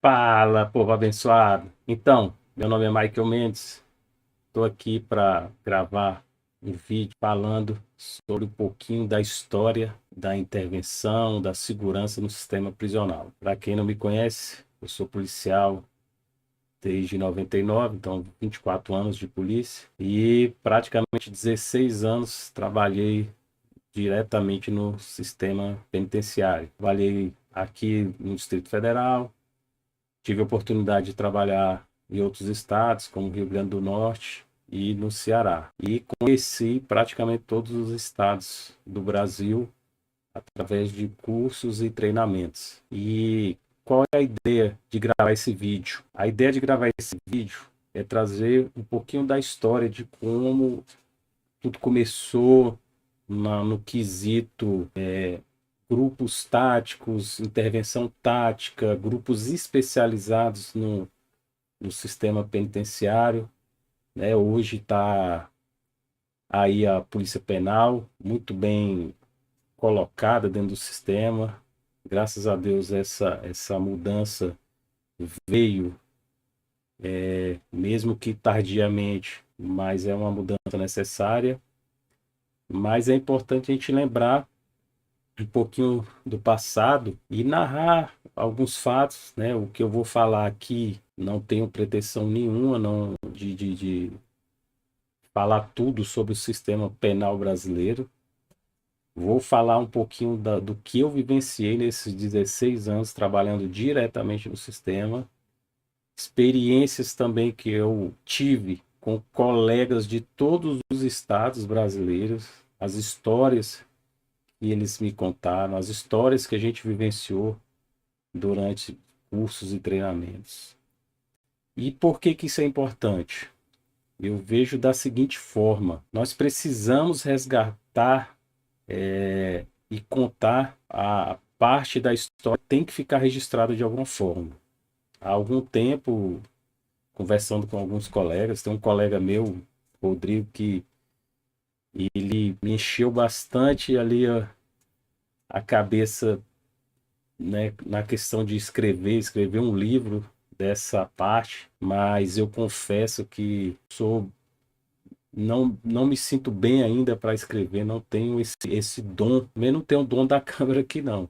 Fala, povo abençoado. Então, meu nome é Michael Mendes. Estou aqui para gravar um vídeo falando sobre um pouquinho da história da intervenção, da segurança no sistema prisional. Para quem não me conhece, eu sou policial desde 99, então 24 anos de polícia e praticamente 16 anos trabalhei diretamente no sistema penitenciário. Trabalhei aqui no Distrito Federal. Tive a oportunidade de trabalhar em outros estados, como Rio Grande do Norte e no Ceará. E conheci praticamente todos os estados do Brasil através de cursos e treinamentos. E qual é a ideia de gravar esse vídeo? A ideia de gravar esse vídeo é trazer um pouquinho da história de como tudo começou no quesito grupos táticos, intervenção tática, grupos especializados no sistema penitenciário, né? Hoje está aí a Polícia Penal muito bem colocada dentro do sistema. Graças a Deus essa mudança veio, mesmo que tardiamente, mas é uma mudança necessária. Mas é importante a gente lembrar um pouquinho do passado e narrar alguns fatos, né? O que eu vou falar aqui não tenho pretensão nenhuma não de falar tudo sobre o sistema penal brasileiro. Vou falar um pouquinho do que eu vivenciei nesses 16 anos trabalhando diretamente no sistema, experiências também que eu tive com colegas de todos os estados brasileiros, as histórias que eles me contaram, as histórias que a gente vivenciou durante cursos e treinamentos. E por que que isso é importante? Eu vejo da seguinte forma: nós precisamos resgatar e contar a parte da história que tem que ficar registrada de alguma forma. Há algum tempo, conversando com alguns colegas, tem um colega meu, Rodrigo, que ele me encheu bastante ali a cabeça, né, na questão de escrever um livro dessa parte, mas eu confesso que não me sinto bem ainda para escrever, não tenho esse dom, também não tenho o dom da câmera aqui não.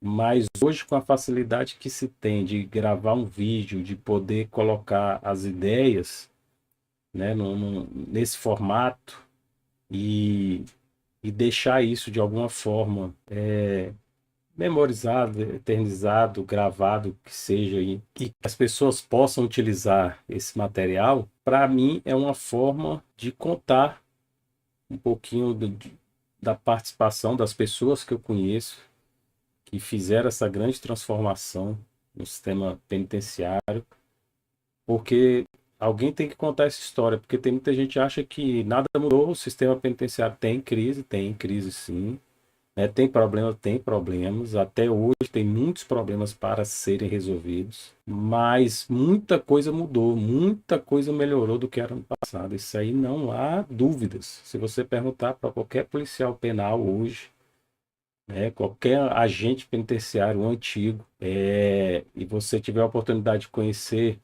Mas hoje, com a facilidade que se tem de gravar um vídeo, de poder colocar as ideias, né, nesse formato e, e deixar isso de alguma forma memorizado, eternizado, gravado, que seja, e que as pessoas possam utilizar esse material, para mim é uma forma de contar um pouquinho da participação das pessoas que eu conheço, que fizeram essa grande transformação no sistema penitenciário, porque alguém tem que contar essa história, porque tem muita gente que acha que nada mudou, o sistema penitenciário tem crise sim, né? Tem problemas, até hoje tem muitos problemas para serem resolvidos, mas muita coisa mudou, muita coisa melhorou do que era no passado, isso aí não há dúvidas. Se você perguntar para qualquer policial penal hoje, né, qualquer agente penitenciário antigo, e você tiver a oportunidade de conhecer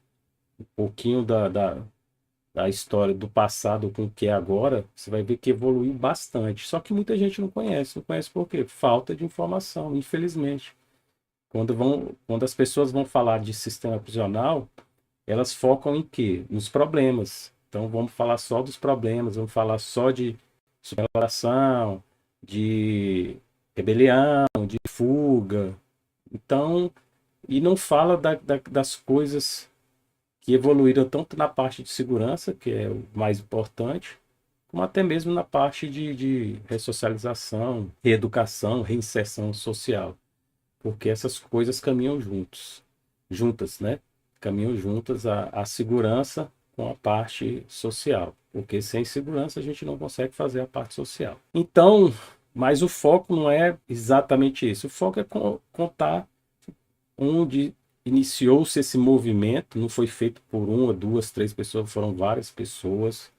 um pouquinho da história do passado com o que é agora, você vai ver que evoluiu bastante. Só que muita gente não conhece. Não conhece por quê? Falta de informação, infelizmente. Quando as pessoas vão falar de sistema prisional, elas focam em quê? Nos problemas. Então vamos falar só dos problemas, vamos falar só de superação, de rebelião, de fuga. Então, e não fala das coisas que evoluíram tanto na parte de segurança, que é o mais importante, como até mesmo na parte de ressocialização, reeducação, reinserção social, porque essas coisas caminham juntas, né? Caminham juntas a segurança com a parte social, porque sem segurança a gente não consegue fazer a parte social. Então, mas o foco não é exatamente isso, o foco é contar onde iniciou-se esse movimento, não foi feito por uma, duas, três pessoas, foram várias pessoas,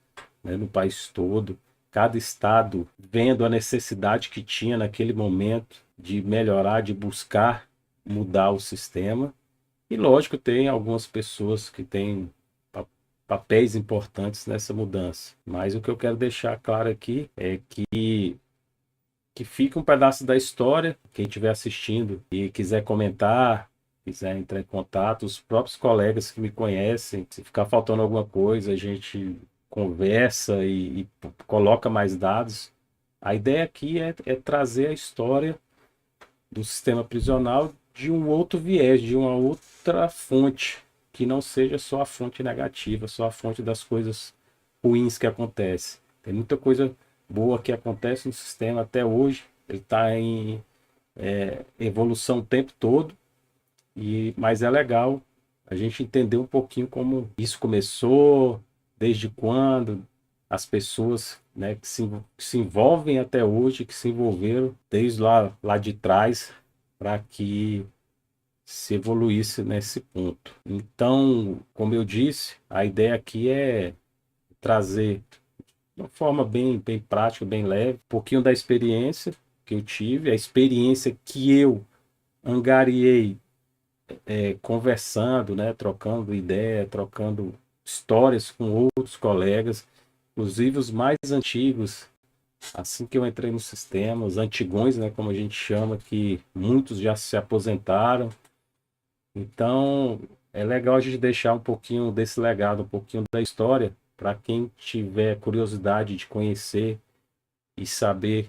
né, no país todo, cada estado vendo a necessidade que tinha naquele momento de melhorar, de buscar mudar o sistema, E lógico, tem algumas pessoas que têm pa- papéis importantes nessa mudança. Mas o que eu quero deixar claro aqui é que fica um pedaço da história. Quem estiver assistindo e quiser comentar, quiser entrar em contato, os próprios colegas que me conhecem, se ficar faltando alguma coisa, a gente conversa e coloca mais dados. A ideia aqui é trazer a história do sistema prisional de um outro viés, de uma outra fonte, que não seja só a fonte negativa, só a fonte das coisas ruins que acontecem. Tem muita coisa boa que acontece no sistema até hoje, ele está em evolução o tempo todo, mas é legal a gente entender um pouquinho como isso começou, desde quando, as pessoas, né, que se envolvem até hoje, que se envolveram desde lá de trás, para que se evoluísse nesse ponto. Então, como eu disse, a ideia aqui é trazer de uma forma bem prática, bem leve, um pouquinho da experiência que eu tive, a experiência que eu angariei conversando, né, trocando ideia, trocando histórias com outros colegas, inclusive os mais antigos. Assim que eu entrei no sistema, os antigões, né, como a gente chama, que muitos já se aposentaram. Então, é legal a gente deixar um pouquinho desse legado, um pouquinho da história, para quem tiver curiosidade de conhecer e saber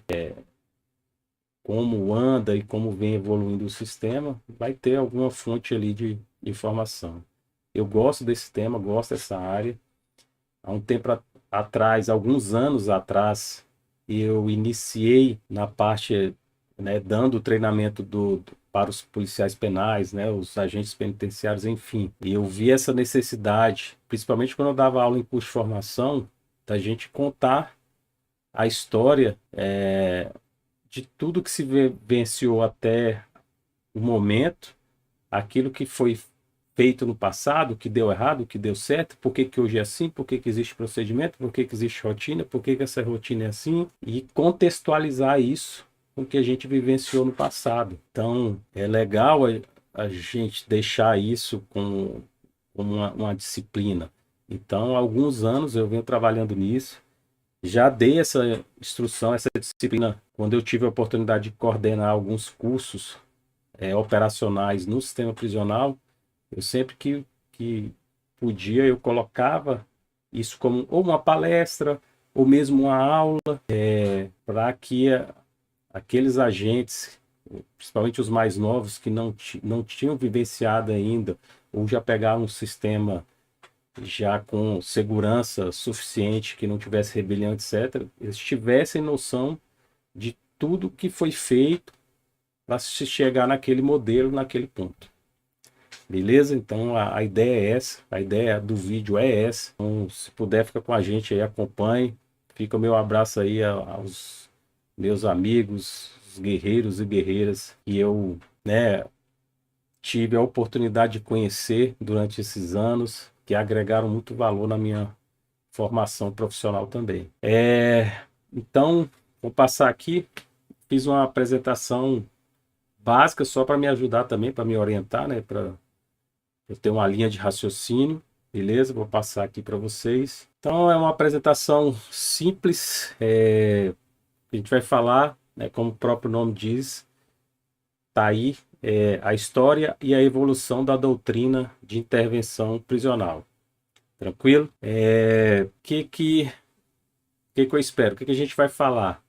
como anda e como vem evoluindo o sistema, vai ter alguma fonte ali de informação. Eu gosto desse tema, gosto dessa área. Há um tempo atrás, alguns anos atrás, eu iniciei na parte, né, dando treinamento para os policiais penais, né, os agentes penitenciários, enfim. E eu vi essa necessidade, principalmente quando eu dava aula em curso de formação, da gente contar a história de tudo que se vivenciou até o momento, aquilo que foi feito no passado, o que deu errado, o que deu certo, por que que hoje é assim, por que que existe procedimento, por que que existe rotina, por que que essa rotina é assim, e contextualizar isso com o que a gente vivenciou no passado. Então, é legal a gente deixar isso como uma disciplina. Então, há alguns anos eu venho trabalhando nisso, já dei essa instrução, essa disciplina, quando eu tive a oportunidade de coordenar alguns cursos operacionais no sistema prisional. Eu sempre que podia, eu colocava isso como ou uma palestra, ou mesmo uma aula, para que aqueles agentes, principalmente os mais novos, que não tinham vivenciado ainda, ou já pegaram um sistema já com segurança suficiente, que não tivesse rebelião, etc., eles tivessem noção de tudo que foi feito para se chegar naquele modelo, naquele ponto. Beleza? Então a ideia é essa, a ideia do vídeo é essa. Então, se puder, fica com a gente aí, acompanhe. Fica o meu abraço aí aos meus amigos, os guerreiros e guerreiras que eu, né, tive a oportunidade de conhecer durante esses anos, que agregaram muito valor na minha formação profissional também. Então, vou passar aqui, fiz uma apresentação básica só para me ajudar também, para me orientar, né, para eu tenho uma linha de raciocínio, beleza? Vou passar aqui para vocês. Então, é uma apresentação simples. A gente vai falar, né, como o próprio nome diz, tá aí a história e a evolução da doutrina de intervenção prisional. Tranquilo? Que eu espero? O que a gente vai falar?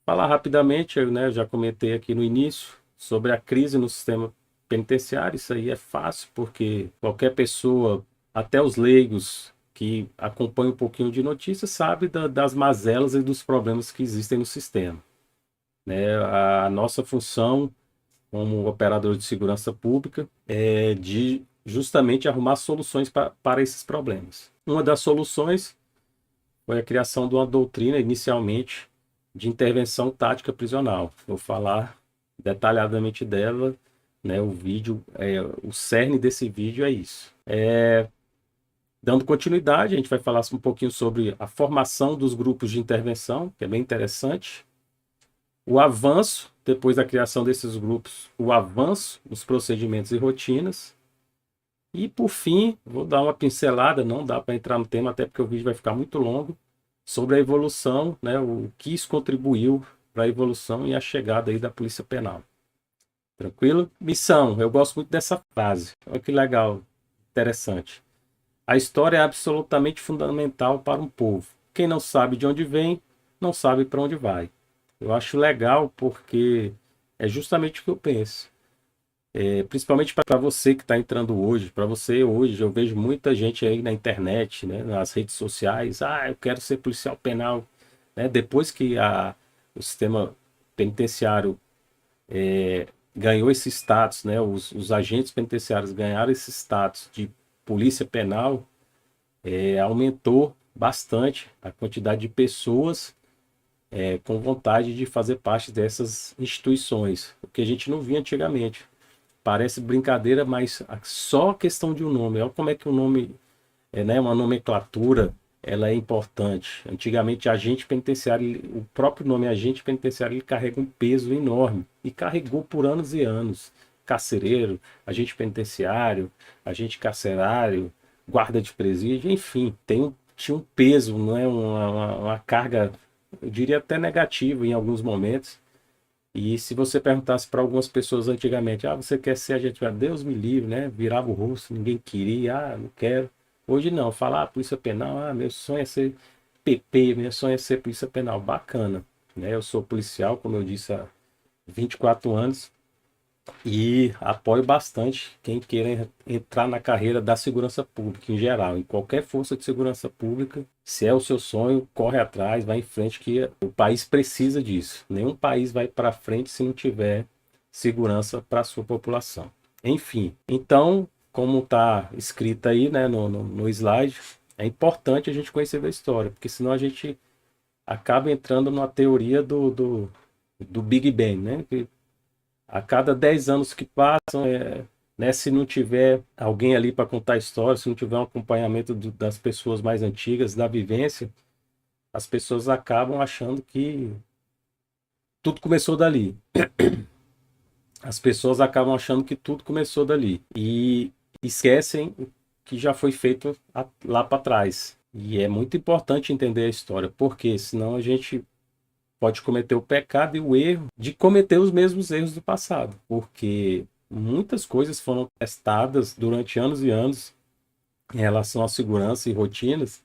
Falar rapidamente, né, eu já comentei aqui no início, sobre a crise no sistema penitenciário. Isso aí é fácil, porque qualquer pessoa, até os leigos que acompanham um pouquinho de notícia, sabe das mazelas e dos problemas que existem no sistema. Né? A nossa função como operador de segurança pública é de justamente arrumar soluções para esses problemas. Uma das soluções foi a criação de uma doutrina, inicialmente, de intervenção tática prisional. Vou falar detalhadamente dela, né? O vídeo, o cerne desse vídeo é isso. Dando continuidade, a gente vai falar um pouquinho sobre a formação dos grupos de intervenção, que é bem interessante. O avanço, depois da criação desses grupos, o avanço nos procedimentos e rotinas. E por fim, vou dar uma pincelada, não dá para entrar no tema, até porque o vídeo vai ficar muito longo, sobre a evolução, né, o que isso contribuiu para a evolução e a chegada aí da Polícia Penal. Tranquilo? Missão, eu gosto muito dessa frase. Olha que legal, interessante. A história é absolutamente fundamental para um povo. Quem não sabe de onde vem, não sabe para onde vai. Eu acho legal porque é justamente o que eu penso. Principalmente para você que está entrando hoje, para você hoje, eu vejo muita gente aí na internet, né, nas redes sociais, eu quero ser policial penal, né? Depois que o sistema penitenciário ganhou esse status, né, os agentes penitenciários ganharam esse status de polícia penal, aumentou bastante a quantidade de pessoas com vontade de fazer parte dessas instituições, o que a gente não via antigamente. Parece brincadeira, mas só questão de um nome. Olha como é que o nome, né, uma nomenclatura, ela é importante. Antigamente, agente penitenciário, o próprio nome agente penitenciário, ele carrega um peso enorme. E carregou por anos e anos. Carcereiro, agente penitenciário, agente carcerário, guarda de presídio, enfim, tinha um peso, não é? Uma carga, eu diria até negativa em alguns momentos. E se você perguntasse para algumas pessoas antigamente, você quer ser agente penal? Deus me livre, né? Virava o rosto, ninguém queria, não quero. Hoje não, falar polícia penal, meu sonho é ser PP, meu sonho é ser polícia penal, bacana, né? Eu sou policial, como eu disse, há 24 anos e apoio bastante quem queira entrar na carreira da segurança pública em geral, em qualquer força de segurança pública. Se é o seu sonho, corre atrás, vai em frente, que o país precisa disso. Nenhum país vai para frente se não tiver segurança para a sua população. Enfim, então, como está escrito aí, né, no slide, é importante a gente conhecer da história, porque senão a gente acaba entrando numa teoria do Big Bang, né? Que a cada 10 anos que passam, né, se não tiver alguém ali para contar a história, se não tiver um acompanhamento das pessoas mais antigas, da vivência, as pessoas acabam achando que tudo começou dali. As pessoas acabam achando que tudo começou dali e esquecem o que já foi feito lá para trás. E é muito importante entender a história, porque senão a gente pode cometer o pecado e o erro de cometer os mesmos erros do passado, porque muitas coisas foram testadas durante anos e anos em relação à segurança e rotinas.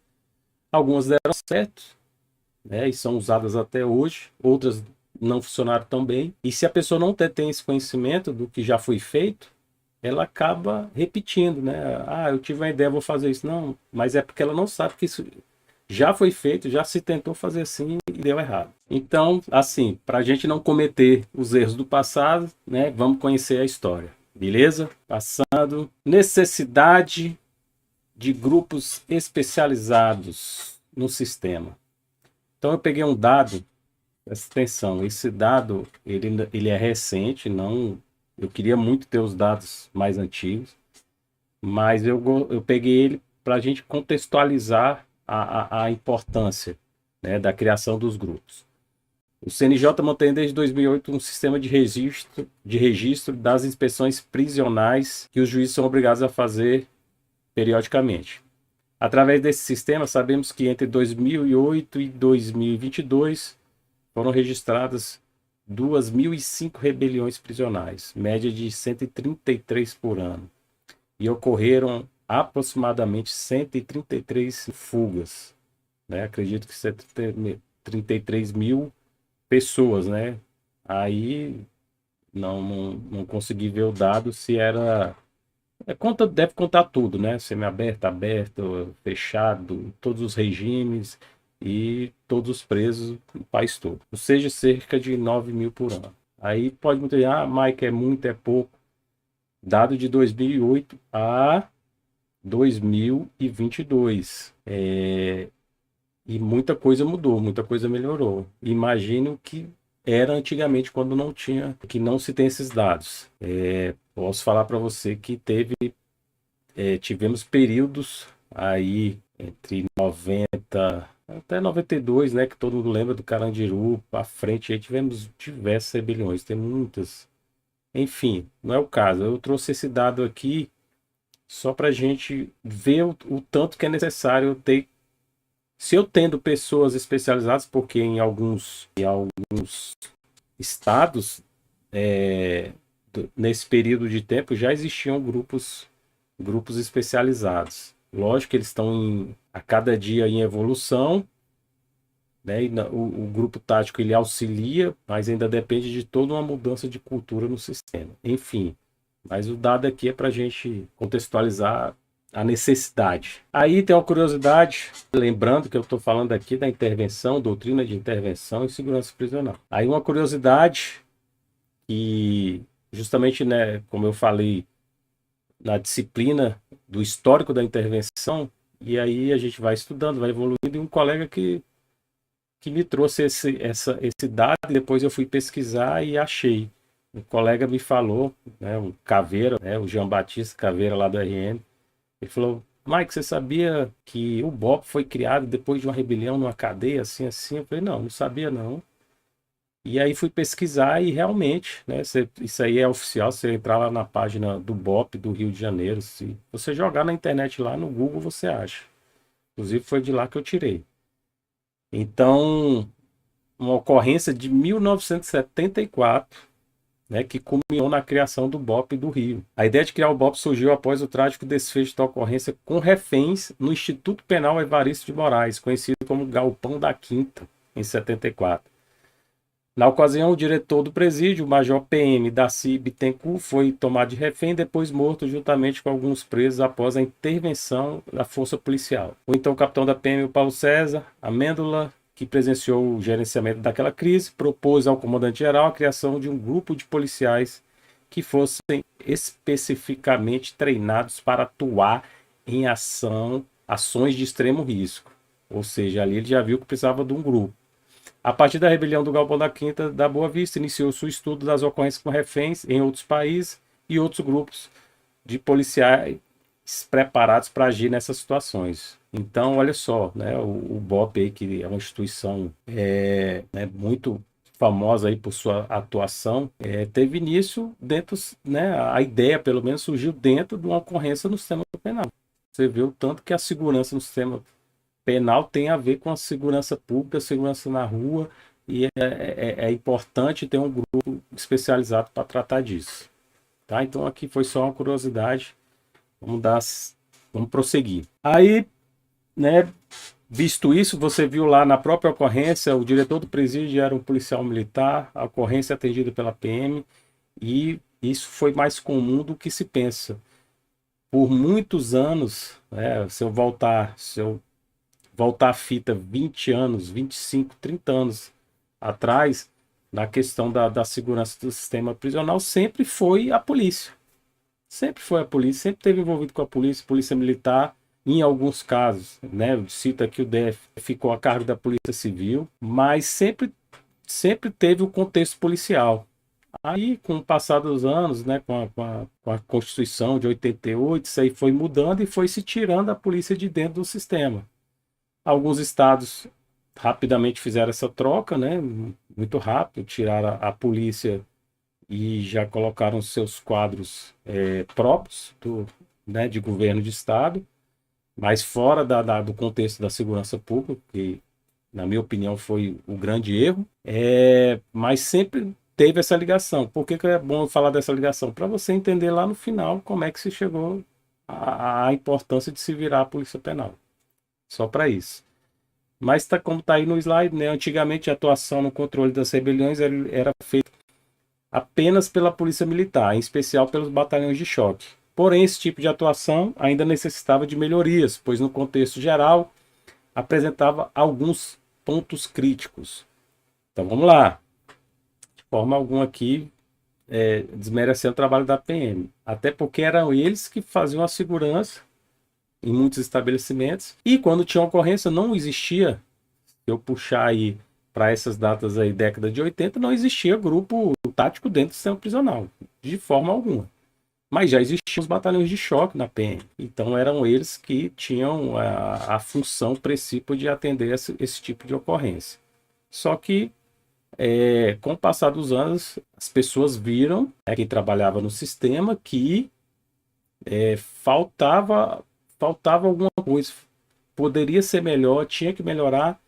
Algumas deram certo, né, e são usadas até hoje, outras não funcionaram tão bem. E se a pessoa não tem esse conhecimento do que já foi feito, ela acaba repetindo, né? Eu tive uma ideia, vou fazer isso. Não, mas é porque ela não sabe que isso já foi feito, já se tentou fazer assim e deu errado. Então, assim, para a gente não cometer os erros do passado, né, vamos conhecer a história. Beleza? Passando. Necessidade de grupos especializados no sistema. Então, eu peguei um dado, presta atenção, esse dado ele é recente, não, eu queria muito ter os dados mais antigos, mas eu peguei ele para a gente contextualizar a importância, né, da criação dos grupos. O CNJ mantém desde 2008 um sistema de registro das inspeções prisionais que os juízes são obrigados a fazer periodicamente. Através desse sistema, sabemos que entre 2008 e 2022 foram registradas 2.005 rebeliões prisionais, média de 133 por ano, e ocorreram aproximadamente 133 fugas, né? Acredito que 33 mil pessoas, né? Aí não consegui ver o dado se era. Deve contar tudo, né? Semiaberto, aberto, fechado, todos os regimes e todos os presos no país todo. Ou seja, cerca de 9 mil por ano. Aí pode me dizer, Mike, é muito, é pouco. Dado de 2008 a 2022. E muita coisa mudou, muita coisa melhorou. Imagino que era antigamente quando não tinha, que não se tem esses dados. Posso falar para você que tivemos períodos aí entre 90 até 92, né, que todo mundo lembra do Carandiru, para frente, aí tivemos diversas rebeliões, tem muitas. Enfim, não é o caso. Eu trouxe esse dado aqui só para a gente ver o tanto que é necessário ter. Se eu tendo pessoas especializadas, porque em alguns estados, nesse período de tempo, já existiam grupos especializados. Lógico que eles estão a cada dia em evolução, né? E o grupo tático ele auxilia, mas ainda depende de toda uma mudança de cultura no sistema. Enfim, mas o dado aqui é para a gente contextualizar a necessidade. Aí tem uma curiosidade, lembrando que eu estou falando aqui da intervenção, doutrina de intervenção e segurança prisional. Aí uma curiosidade que justamente, né, como eu falei, na disciplina do histórico da intervenção, e aí a gente vai estudando, vai evoluindo, e um colega que me trouxe esse dado, e depois eu fui pesquisar e achei. Um colega me falou, né, um Caveira, né, o Jean Batista Caveira lá do RN, ele falou: Mike, você sabia que o BOP foi criado depois de uma rebelião numa cadeia assim, assim? Eu falei: não sabia não. E aí fui pesquisar e realmente, né, isso aí é oficial, você entrar lá na página do BOP do Rio de Janeiro, se você jogar na internet lá no Google, você acha. Inclusive foi de lá que eu tirei. Então, uma ocorrência de 1974, né, que culminou na criação do BOP do Rio. A ideia de criar o BOP surgiu após o trágico desfecho da ocorrência com reféns no Instituto Penal Evaristo de Moraes, conhecido como Galpão da Quinta, em 74. Na ocasião, o diretor do presídio, o Major PM Daci Bittencourt, foi tomado de refém e depois morto juntamente com alguns presos após a intervenção da força policial. O então capitão da PM, o Paulo César Amêndola, que presenciou o gerenciamento daquela crise, propôs ao comandante-geral a criação de um grupo de policiais que fossem especificamente treinados para atuar em ações de extremo risco. Ou seja, ali ele já viu que precisava de um grupo. A partir da rebelião do Galpão da Quinta da Boa Vista, iniciou-se o estudo das ocorrências com reféns em outros países e outros grupos de policiais preparados para agir nessas situações. Então, olha só, né, o BOP, aí, que é uma instituição né, muito famosa aí por sua atuação, teve início dentro, né, a ideia, pelo menos, surgiu dentro de uma ocorrência no sistema penal. Você vê o tanto que a segurança no sistema penal tem a ver com a segurança pública, a segurança na rua, e é importante ter um grupo especializado para tratar disso. Tá? Então aqui foi só uma curiosidade. Vamos prosseguir. Aí, né, visto isso, você viu lá na própria ocorrência, o diretor do presídio era um policial militar, a ocorrência atendida pela PM, e isso foi mais comum do que se pensa. Por muitos anos, né, se eu voltar a fita 20 anos, 25, 30 anos atrás, na questão da segurança do sistema prisional, sempre foi a polícia. Sempre foi a polícia, sempre esteve envolvido com a polícia, polícia militar, em alguns casos, né? Cito aqui o DF, ficou a cargo da Polícia Civil, mas sempre teve o contexto policial. Aí, com o passar dos anos, né, com a Constituição de 88, isso aí foi mudando e foi se tirando a polícia de dentro do sistema. Alguns estados rapidamente fizeram essa troca, né? Muito rápido, tiraram a polícia e já colocaram seus quadros próprios né, de governo de estado, mas fora do contexto da segurança pública, que na minha opinião foi o grande erro, mas sempre teve essa ligação. Por que é bom falar dessa ligação? Para você entender lá no final como é que se chegou à importância de se virar a polícia penal. Só para isso. Mas como está aí no slide, né? Antigamente a atuação no controle das rebeliões era feita apenas pela polícia militar, em especial pelos batalhões de choque. Porém, esse tipo de atuação ainda necessitava de melhorias, pois no contexto geral apresentava alguns pontos críticos. Então vamos lá. De forma alguma aqui desmerecendo o trabalho da PM. Até porque eram eles que faziam a segurança em muitos estabelecimentos. E quando tinha ocorrência, não existia, se eu puxar aí para essas datas aí, década de 80, não existia grupo tático dentro do sistema prisional, de forma alguma. Mas já existiam os batalhões de choque na PM. Então eram eles que tinham a função principal de atender esse tipo de ocorrência. Só que, com o passar dos anos, as pessoas viram, quem trabalhava no sistema, que faltava, faltava alguma coisa. Poderia ser melhor, tinha que melhorar,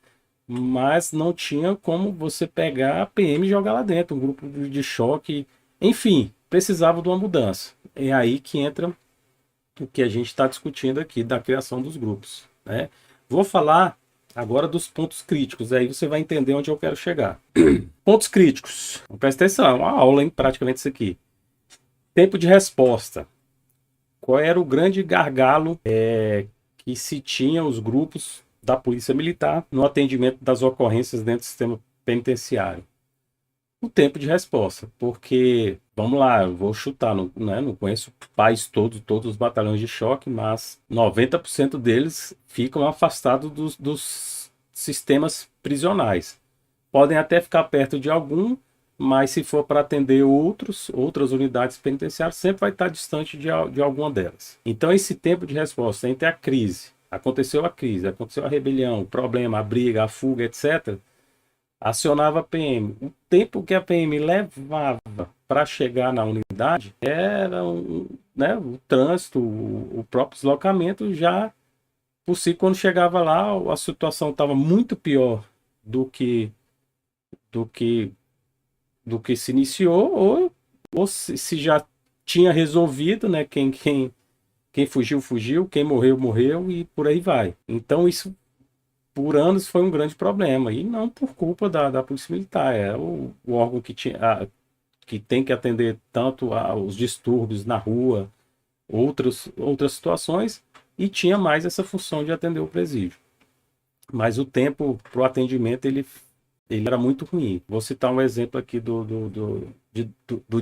mas não tinha como você pegar a PM e jogar lá dentro, um grupo de choque. Enfim, precisava de uma mudança. É aí que entra o que a gente está discutindo aqui da criação dos grupos, né? Vou falar agora dos pontos críticos, aí você vai entender onde eu quero chegar. Pontos críticos. Presta atenção, é uma aula, hein? Praticamente isso aqui. Tempo de resposta. Qual era o grande gargalo que se tinha os grupos da Polícia Militar no atendimento das ocorrências dentro do sistema penitenciário? O tempo de resposta, porque, vamos lá, eu vou chutar, não, né, não conheço pais todos os batalhões de choque, mas 90% deles ficam afastados dos sistemas prisionais. Podem até ficar perto de algum, mas se for para atender outras unidades penitenciárias, sempre vai estar distante de alguma delas. Então, esse tempo de resposta entre a crise, aconteceu a rebelião, o problema, a briga, a fuga, etc., acionava a PM. O tempo que a PM levava para chegar na unidade era né, o trânsito, o próprio deslocamento já por si, quando chegava lá, a situação estava muito pior do que do que do que se iniciou, ou se já tinha resolvido, né? Quem fugiu, fugiu, quem morreu, morreu e por aí vai. Então isso por anos foi um grande problema, e não por culpa da Polícia Militar, é o órgão que tem que atender tanto aos distúrbios na rua, outras situações, e tinha mais essa função de atender o presídio. Mas o tempo para o atendimento ele era muito ruim. Vou citar um exemplo aqui do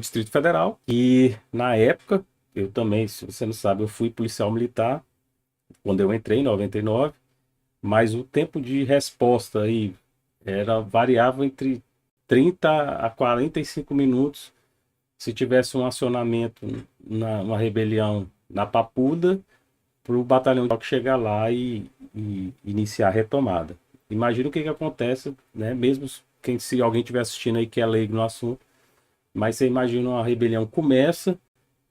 Distrito Federal, e na época, eu também, se você não sabe, eu fui policial militar quando eu entrei em 99, mas o tempo de resposta aí variava entre 30 a 45 minutos se tivesse um acionamento uma rebelião na Papuda, para o batalhão de chegar lá e iniciar a retomada. Imagina o que acontece, né? Mesmo se alguém estiver assistindo aí que é leigo no assunto, mas você imagina uma rebelião começa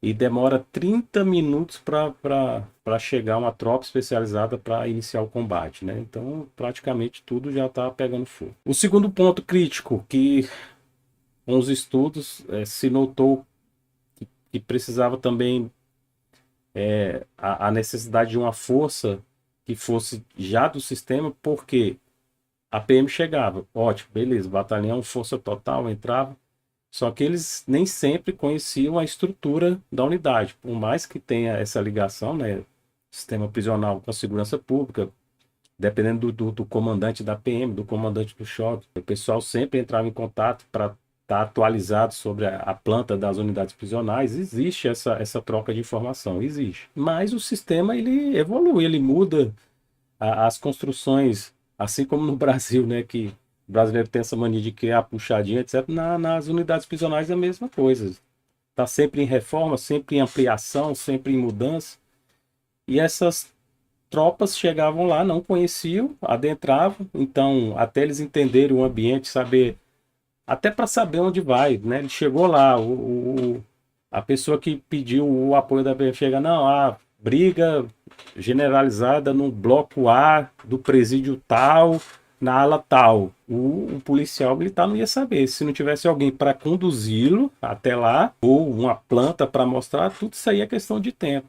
e demora 30 minutos para chegar uma tropa especializada para iniciar o combate, né? Então, praticamente tudo já está pegando fogo. O segundo ponto crítico, que com os estudos se notou que precisava também a necessidade de uma força que fosse já do sistema, porque a PM chegava, ótimo, beleza, batalhão, força total, entrava, só que eles nem sempre conheciam a estrutura da unidade, por mais que tenha essa ligação, né, sistema prisional com a segurança pública, dependendo do comandante da PM, do comandante do choque, o pessoal sempre entrava em contato para estar atualizado sobre a planta das unidades prisionais. Existe essa troca de informação, existe. Mas o sistema ele evolui, ele muda as construções, assim como no Brasil, né, que o brasileiro tem essa mania de criar puxadinha, etc. Nas unidades prisionais é a mesma coisa. Está sempre em reforma, sempre em ampliação, sempre em mudança. E essas tropas chegavam lá, não conheciam, adentravam, então até eles entenderem o ambiente, saber, até para saber onde vai, né? Ele chegou lá, a pessoa que pediu o apoio da BF chega, não, briga generalizada no bloco A do presídio tal, na ala tal. O policial militar não ia saber. Se não tivesse alguém para conduzi-lo até lá, ou uma planta para mostrar, tudo isso aí é questão de tempo,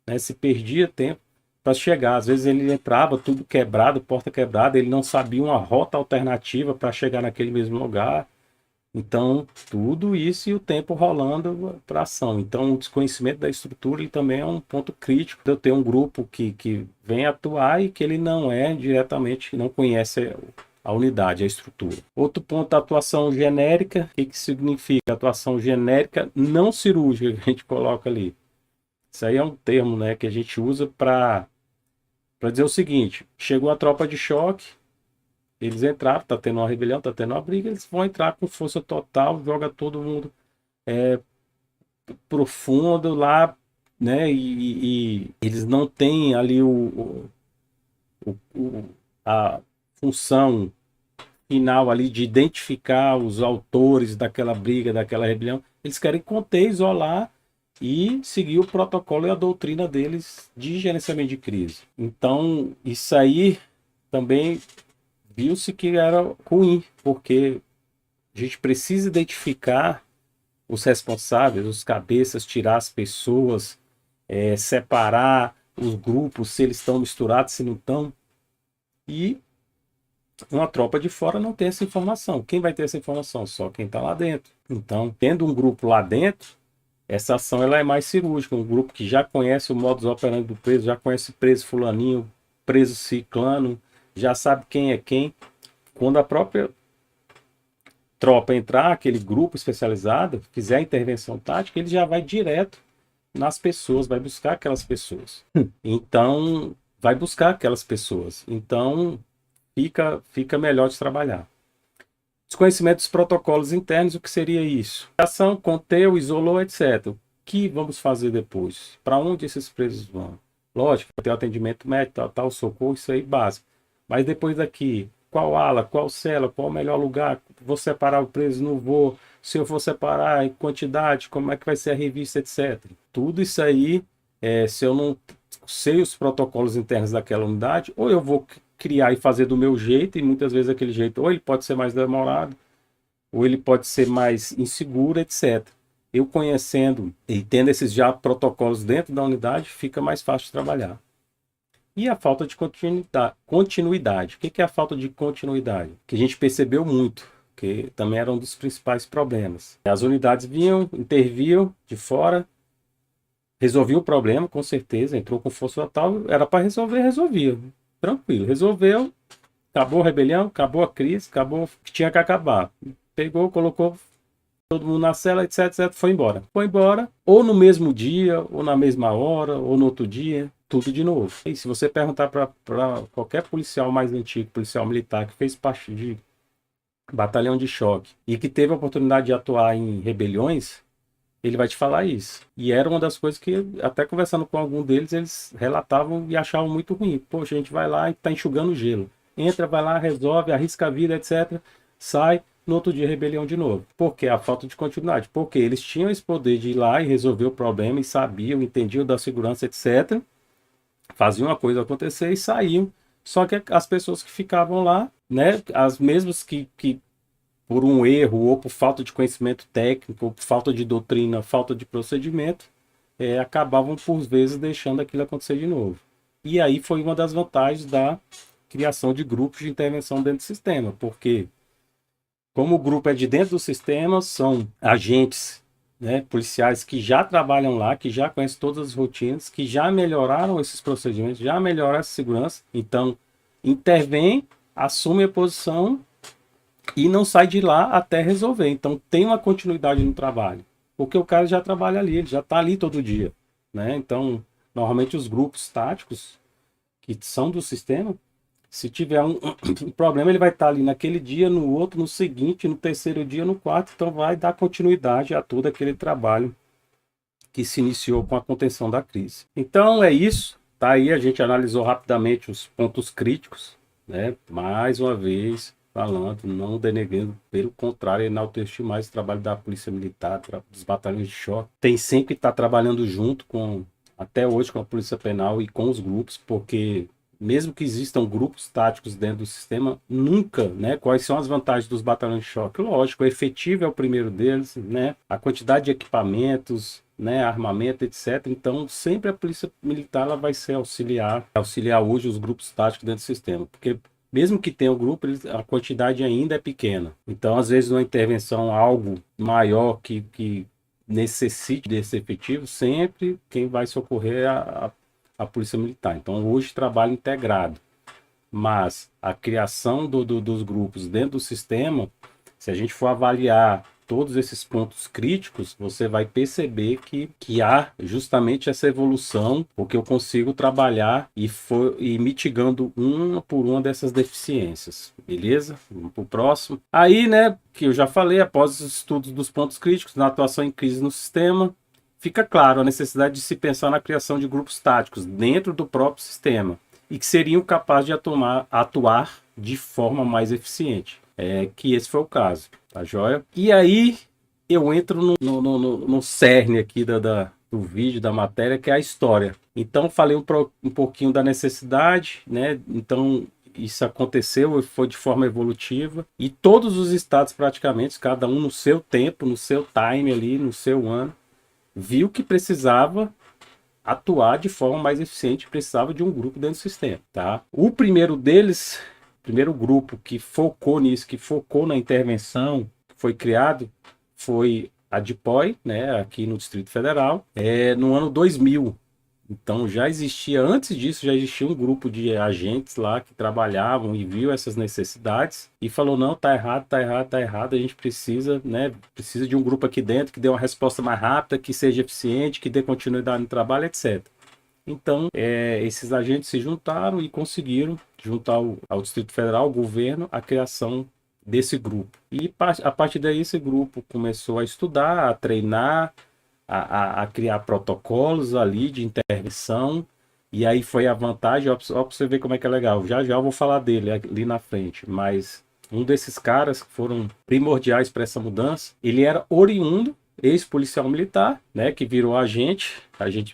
né? Se perdia tempo para chegar. Às vezes ele entrava tudo quebrado, porta quebrada, ele não sabia uma rota alternativa para chegar naquele mesmo lugar. Então, tudo isso e o tempo rolando para ação. Então, o desconhecimento da estrutura ele também é um ponto crítico de eu ter um grupo que vem atuar e que ele não é diretamente, não conhece a unidade, a estrutura. Outro ponto, a atuação genérica. O que significa atuação genérica não cirúrgica que a gente coloca ali? Isso aí é um termo, né, que a gente usa para dizer o seguinte: chegou a tropa de choque, eles entraram, tá tendo uma rebelião, tá tendo uma briga, eles vão entrar com força total, joga todo mundo profundo lá, né? E eles não têm ali a função final ali de identificar os autores daquela briga, daquela rebelião. Eles querem conter, isolar e seguir o protocolo e a doutrina deles de gerenciamento de crise. Então, isso aí também viu-se que era ruim, porque a gente precisa identificar os responsáveis, os cabeças, tirar as pessoas, separar os grupos, se eles estão misturados, se não estão. E uma tropa de fora não tem essa informação. Quem vai ter essa informação? Só quem está lá dentro. Então, tendo um grupo lá dentro, essa ação ela é mais cirúrgica. Um grupo que já conhece o modus operandi do preso, já conhece preso fulaninho, preso ciclano, já sabe quem é quem. Quando a própria tropa entrar, aquele grupo especializado, fizer a intervenção tática, ele já vai direto nas pessoas, vai buscar aquelas pessoas. Então, vai buscar aquelas pessoas. Então, fica melhor de trabalhar. Desconhecimento dos protocolos internos, o que seria isso? Ação, conteu, isolou, etc. O que vamos fazer depois? Para onde esses presos vão? Lógico, vai ter atendimento médico, tal, socorro, isso aí básico. Mas depois daqui, qual ala, qual cela, qual o melhor lugar? Vou separar o preso? Não vou. Se eu for separar em quantidade, como é que vai ser a revista, etc. Tudo isso aí, se eu não sei os protocolos internos daquela unidade, ou eu vou criar e fazer do meu jeito, e muitas vezes aquele jeito, ou ele pode ser mais demorado, ou ele pode ser mais inseguro, etc. Eu conhecendo e tendo esses já protocolos dentro da unidade, fica mais fácil de trabalhar. E a falta de continuidade. O que é a falta de continuidade? Que a gente percebeu muito, que também era um dos principais problemas. As unidades vinham, interviam de fora, resolviam o problema, com certeza, entrou com força total, era para resolver, resolvia. Tranquilo, resolveu, acabou a rebelião, acabou a crise, acabou o que tinha que acabar. Pegou, colocou todo mundo na cela, etc, etc, foi embora. Foi embora, ou no mesmo dia, ou na mesma hora, ou no outro dia, tudo de novo. E se você perguntar para qualquer policial mais antigo, policial militar, que fez parte de batalhão de choque, e que teve a oportunidade de atuar em rebeliões, ele vai te falar isso. E era uma das coisas que, até conversando com algum deles, eles relatavam e achavam muito ruim. Poxa, a gente vai lá e tá enxugando gelo. Entra, vai lá, resolve, arrisca a vida, etc. Sai, no outro dia rebelião de novo. Por quê? A falta de continuidade. Porque eles tinham esse poder de ir lá e resolver o problema, e sabiam, entendiam da segurança, etc. Faziam a coisa acontecer e saíam. Só que as pessoas que ficavam lá, né, as mesmas que por um erro, ou por falta de conhecimento técnico, ou por falta de doutrina, falta de procedimento, acabavam por vezes deixando aquilo acontecer de novo. E aí foi uma das vantagens da criação de grupos de intervenção dentro do sistema, porque como o grupo é de dentro do sistema, são agentes, né, policiais que já trabalham lá, que já conhecem todas as rotinas, que já melhoraram esses procedimentos, já melhoraram essa segurança, então intervém, assume a posição e não sai de lá até resolver. Então tem uma continuidade no trabalho, porque o cara já trabalha ali, ele já está ali todo dia, né? Então, normalmente os grupos táticos que são do sistema, se tiver um problema, ele vai estar ali naquele dia, no outro, no seguinte, no terceiro dia, no quarto, então vai dar continuidade a todo aquele trabalho que se iniciou com a contenção da crise. Então é isso, tá aí, a gente analisou rapidamente os pontos críticos, né? Mais uma vez falando, não denegando, pelo contrário, enaltecer mais o trabalho da Polícia Militar, dos batalhões de choque. Tem sempre que estar trabalhando junto com, até hoje, com a Polícia Penal e com os grupos, porque mesmo que existam grupos táticos dentro do sistema, nunca, né? Quais são as vantagens dos batalhões de choque? Lógico, o efetivo é o primeiro deles, né? A quantidade de equipamentos, né, armamento, etc. Então, sempre a Polícia Militar ela vai ser auxiliar hoje os grupos táticos dentro do sistema, porque mesmo que tenha um grupo, a quantidade ainda é pequena. Então, às vezes, uma intervenção, algo maior que necessite desse efetivo, sempre quem vai socorrer é a Polícia Militar. Então, hoje, trabalho integrado. Mas a criação dos grupos dentro do sistema, se a gente for avaliar todos esses pontos críticos, você vai perceber que há justamente essa evolução, porque eu consigo trabalhar e mitigando uma por uma dessas deficiências, beleza? Vamos para o próximo. Aí, né, que eu já falei, após os estudos dos pontos críticos na atuação em crise no sistema, fica claro a necessidade de se pensar na criação de grupos táticos dentro do próprio sistema e que seriam capazes de atuar de forma mais eficiente. Que esse foi o caso, tá joia? E aí eu entro no cerne aqui do vídeo, da matéria, que é a história. Então, falei um pouquinho da necessidade, né? Então, isso aconteceu e foi de forma evolutiva. E todos os estados, praticamente, cada um no seu tempo, no seu time ali, no seu ano, viu que precisava atuar de forma mais eficiente, precisava de um grupo dentro do sistema, tá? O primeiro deles, primeiro grupo que focou nisso, que focou na intervenção, foi criado, foi a DPOI, né, aqui no Distrito Federal, no ano 2000. Então já existia, antes disso, já existia um grupo de agentes lá que trabalhavam e viu essas necessidades e falou, não, tá errado, tá errado, tá errado, a gente precisa, né, precisa de um grupo aqui dentro que dê uma resposta mais rápida, que seja eficiente, que dê continuidade no trabalho, etc. Então, esses agentes se juntaram e conseguiram juntar ao Distrito Federal, ao governo, a criação desse grupo. E a partir daí esse grupo começou a estudar, a treinar, a criar protocolos ali de intervenção, e aí foi a vantagem, ó, para você ver como é que é legal, já já eu vou falar dele ali na frente, mas um desses caras que foram primordiais para essa mudança, ele era oriundo, ex-policial militar, né, que virou agente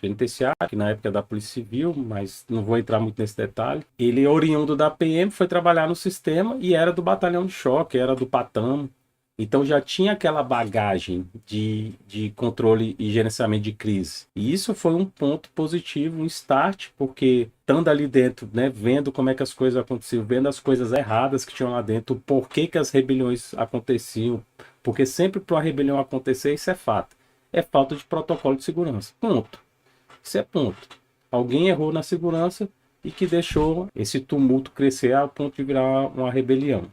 penitenciário, que na época é da Polícia Civil, mas não vou entrar muito nesse detalhe. Ele é oriundo da PM, foi trabalhar no sistema e era do batalhão de choque, era do Patamo. Então já tinha aquela bagagem de controle e gerenciamento de crise. E isso foi um ponto positivo, um start, porque estando ali dentro, né, vendo como é que as coisas aconteciam, vendo as coisas erradas que tinham lá dentro, por que que as rebeliões aconteciam, porque sempre para uma rebelião acontecer, isso é fato. É falta de protocolo de segurança. Ponto. Isso é ponto. Alguém errou na segurança e que deixou esse tumulto crescer ao ponto de virar uma rebelião.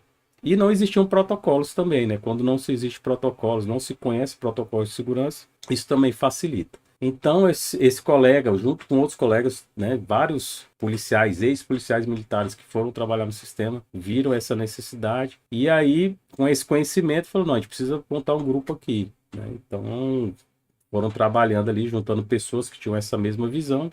E não existiam protocolos também, né? Quando não se existe protocolos, não se conhece protocolos de segurança, isso também facilita. Então, esse colega, junto com outros colegas, né, vários policiais, ex-policiais militares que foram trabalhar no sistema, viram essa necessidade. E aí, com esse conhecimento, falaram, não, a gente precisa montar um grupo aqui, né? Então, foram trabalhando ali, juntando pessoas que tinham essa mesma visão,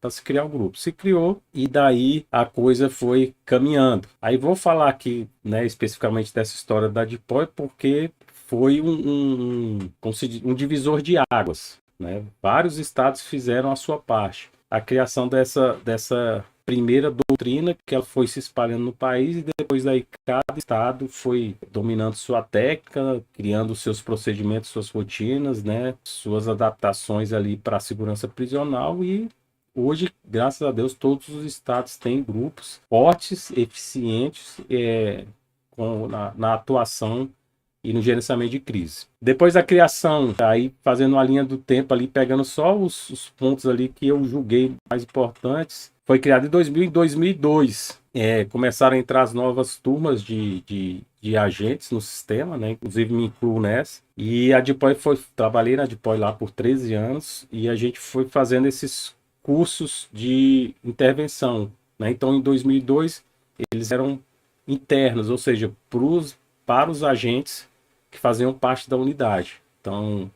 para se criar um grupo. Se criou e daí a coisa foi caminhando. Aí vou falar aqui, né, especificamente dessa história da DPOI, porque foi um divisor de águas, né? Vários estados fizeram a sua parte. A criação dessa primeira doutrina, que ela foi se espalhando no país, e depois daí cada estado foi dominando sua técnica, criando seus procedimentos, suas rotinas, né, suas adaptações ali para a segurança prisional. E hoje, graças a Deus, todos os estados têm grupos fortes, eficientes, na atuação e no gerenciamento de crise. Depois da criação, aí fazendo uma linha do tempo ali, pegando só os pontos ali que eu julguei mais importantes, foi criado em 2000 e 2002. Começaram a entrar as novas turmas de agentes no sistema, né? Inclusive me incluo nessa. E a DPOI trabalhei na DPOI lá por 13 anos e a gente foi fazendo esses cursos de intervenção, né? Então, em 2002, eles eram internos, ou seja, para os agentes que faziam parte da unidade. Então,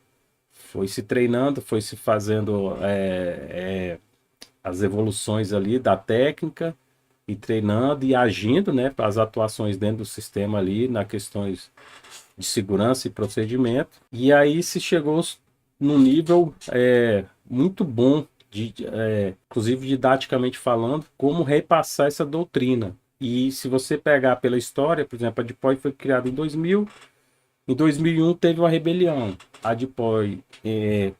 foi se treinando, foi se fazendo as evoluções ali da técnica e treinando e agindo, né, para as atuações dentro do sistema ali, nas questões de segurança e procedimento. E aí se chegou num nível muito bom, inclusive didaticamente falando, como repassar essa doutrina. E se você pegar pela história, por exemplo, a DPOI foi criada em 2000, em 2001 teve uma rebelião. A DPOI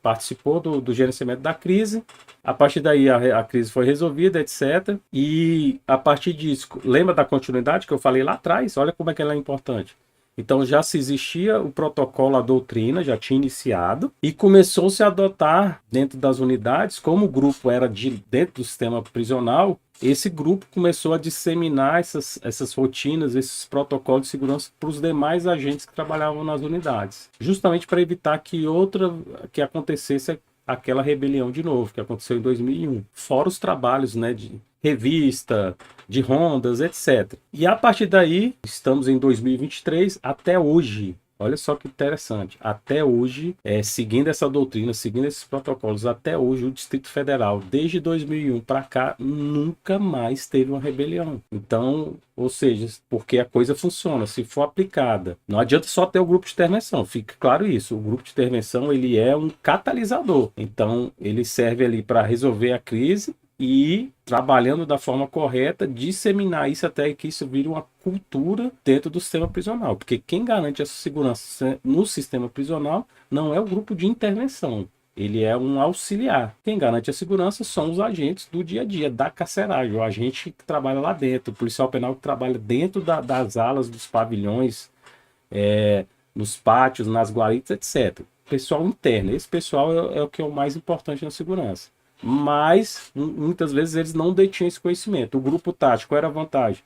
participou do gerenciamento da crise. A partir daí a crise foi resolvida, etc. E a partir disso, lembra da continuidade que eu falei lá atrás? Olha como é que ela é importante. Então já se existia o protocolo, a doutrina já tinha iniciado e começou-se a adotar dentro das unidades, como o grupo era dentro do sistema prisional, esse grupo começou a disseminar essas rotinas, esses protocolos de segurança para os demais agentes que trabalhavam nas unidades, justamente para evitar que acontecesse aquela rebelião de novo, que aconteceu em 2001. Fora os trabalhos, né, de revista, de rondas, etc. E a partir daí, estamos em 2023, até hoje, Olha só que interessante. Até hoje, seguindo essa doutrina, seguindo esses protocolos, até hoje o Distrito Federal, desde 2001 para cá, nunca mais teve uma rebelião. Então, ou seja, porque a coisa funciona, se for aplicada. Não adianta só ter o grupo de intervenção, fica claro isso. O grupo de intervenção, ele é um catalisador. Então, ele serve ali para resolver a crise e, trabalhando da forma correta, disseminar isso até que isso vire uma cultura dentro do sistema prisional. Porque quem garante essa segurança no sistema prisional não é o grupo de intervenção. Ele é um auxiliar. Quem garante a segurança são os agentes do dia a dia, da carceragem, o agente que trabalha lá dentro, o policial penal que trabalha dentro das alas, dos pavilhões, nos pátios, nas guaritas, etc. Pessoal interno. Esse pessoal é o que é o mais importante na segurança. Mas, muitas vezes, eles não detinham esse conhecimento. O grupo tático, qual era a vantagem?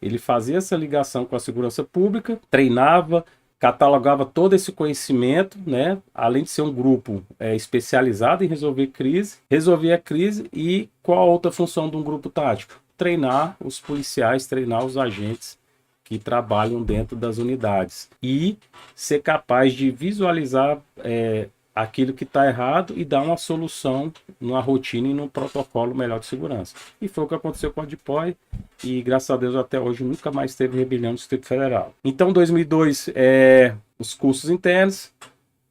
Ele fazia essa ligação com a segurança pública, treinava, catalogava todo esse conhecimento, né? Além de ser um grupo especializado em resolver crise, resolvia a crise. E qual a outra função de um grupo tático? Treinar os policiais, treinar os agentes que trabalham dentro das unidades e ser capaz de visualizar aquilo que está errado e dar uma solução numa rotina e num protocolo melhor de segurança. E foi o que aconteceu com a DPOI e, graças a Deus, até hoje nunca mais teve rebelião no Distrito Federal. Então, 2002, os cursos internos,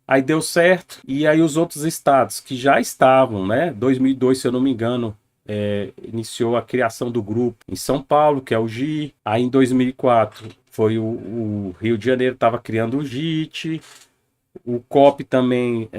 aí deu certo, e aí os outros estados que já estavam, né, 2002, se eu não me engano, iniciou a criação do grupo em São Paulo, que é o GI. Aí em 2004 foi o Rio de Janeiro, estava criando o JIT. O COP também,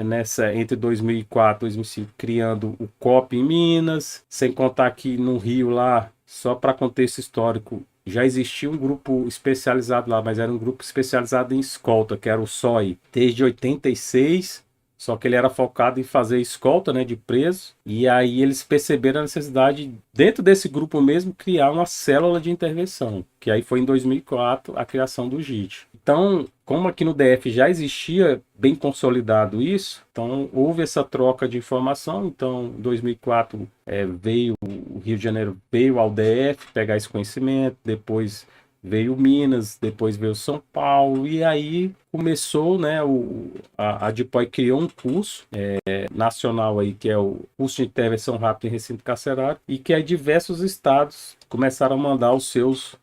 entre 2004 e 2005, criando o COP em Minas. Sem contar que no Rio lá, só para contexto histórico, já existia um grupo especializado lá, mas era um grupo especializado em escolta, que era o SOI, desde 86. Só que ele era focado em fazer escolta, né, de presos. E aí eles perceberam a necessidade, dentro desse grupo mesmo, criar uma célula de intervenção. Que aí foi em 2004 a criação do JIT. Então, como aqui no DF já existia bem consolidado isso, então houve essa troca de informação. Então, em 2004 veio o Rio de Janeiro, veio ao DF pegar esse conhecimento, depois veio Minas, depois veio São Paulo, e aí começou, né, a DPOI criou um curso nacional aí, que é o curso de intervenção rápida em recinto carcerário, e que aí diversos estados começaram a mandar os seus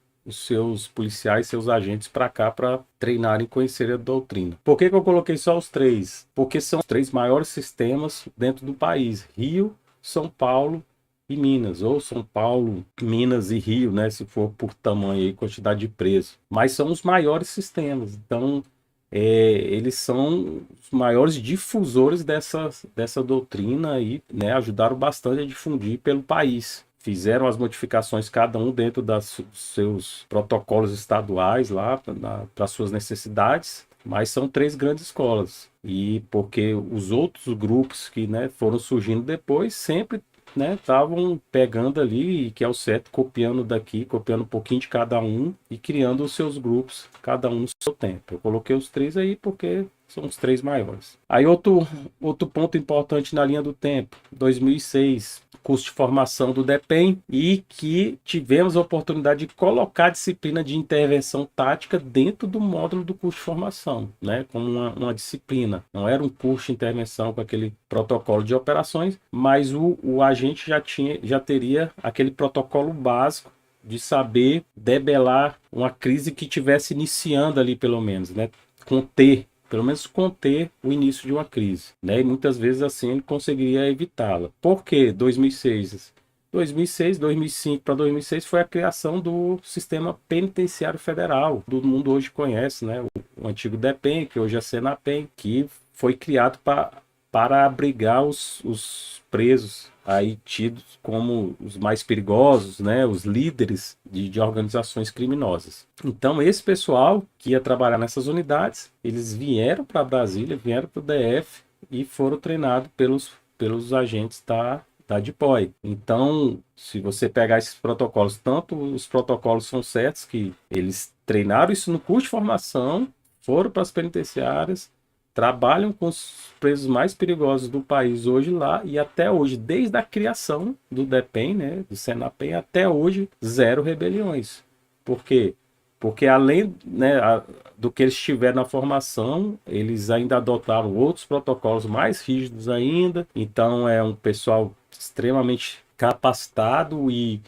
policiais, seus agentes para cá para treinarem e conhecerem a doutrina. Por que eu coloquei só os três? Porque são os três maiores sistemas dentro do país: Rio, São Paulo e Minas, ou São Paulo, Minas e Rio, né, se for por tamanho e quantidade de presos. Mas são os maiores sistemas, então eles são os maiores difusores dessa doutrina e, né, ajudaram bastante a difundir pelo país. Fizeram as modificações, cada um dentro dos seus protocolos estaduais lá, para suas necessidades, mas são três grandes escolas. E porque os outros grupos que, né, foram surgindo depois sempre, né, estavam pegando ali, que é o certo, copiando daqui, copiando um pouquinho de cada um e criando os seus grupos, cada um no seu tempo. Eu coloquei os três aí porque são os três maiores. Aí outro ponto importante na linha do tempo, 2006, curso de formação do DEPEN, e que tivemos a oportunidade de colocar a disciplina de intervenção tática dentro do módulo do curso de formação, né, como uma disciplina. Não era um curso de intervenção com aquele protocolo de operações, mas o agente já teria aquele protocolo básico de saber debelar uma crise que estivesse iniciando ali, pelo menos, né, pelo menos conter o início de uma crise, né? E muitas vezes assim ele conseguiria evitá-la. Por quê? 2006, 2005 para 2006 foi a criação do sistema penitenciário federal, todo mundo hoje conhece, né? O antigo DEPEN, que hoje é SENAPEN, que foi criado para abrigar os presos aí tidos como os mais perigosos, né, os líderes de organizações criminosas. Então, esse pessoal que ia trabalhar nessas unidades, eles vieram para Brasília, vieram para o DF e foram treinados pelos agentes da DPOI. Então, se você pegar esses protocolos, tanto os protocolos são certos, que eles treinaram isso no curso de formação, foram para as penitenciárias, trabalham com os presos mais perigosos do país hoje lá, e até hoje, desde a criação do DEPEN, né, do SENAPEN, até hoje, zero rebeliões. Por quê? porque além, né, do que eles tiveram na formação, eles ainda adotaram outros protocolos mais rígidos ainda. Então é um pessoal extremamente capacitado e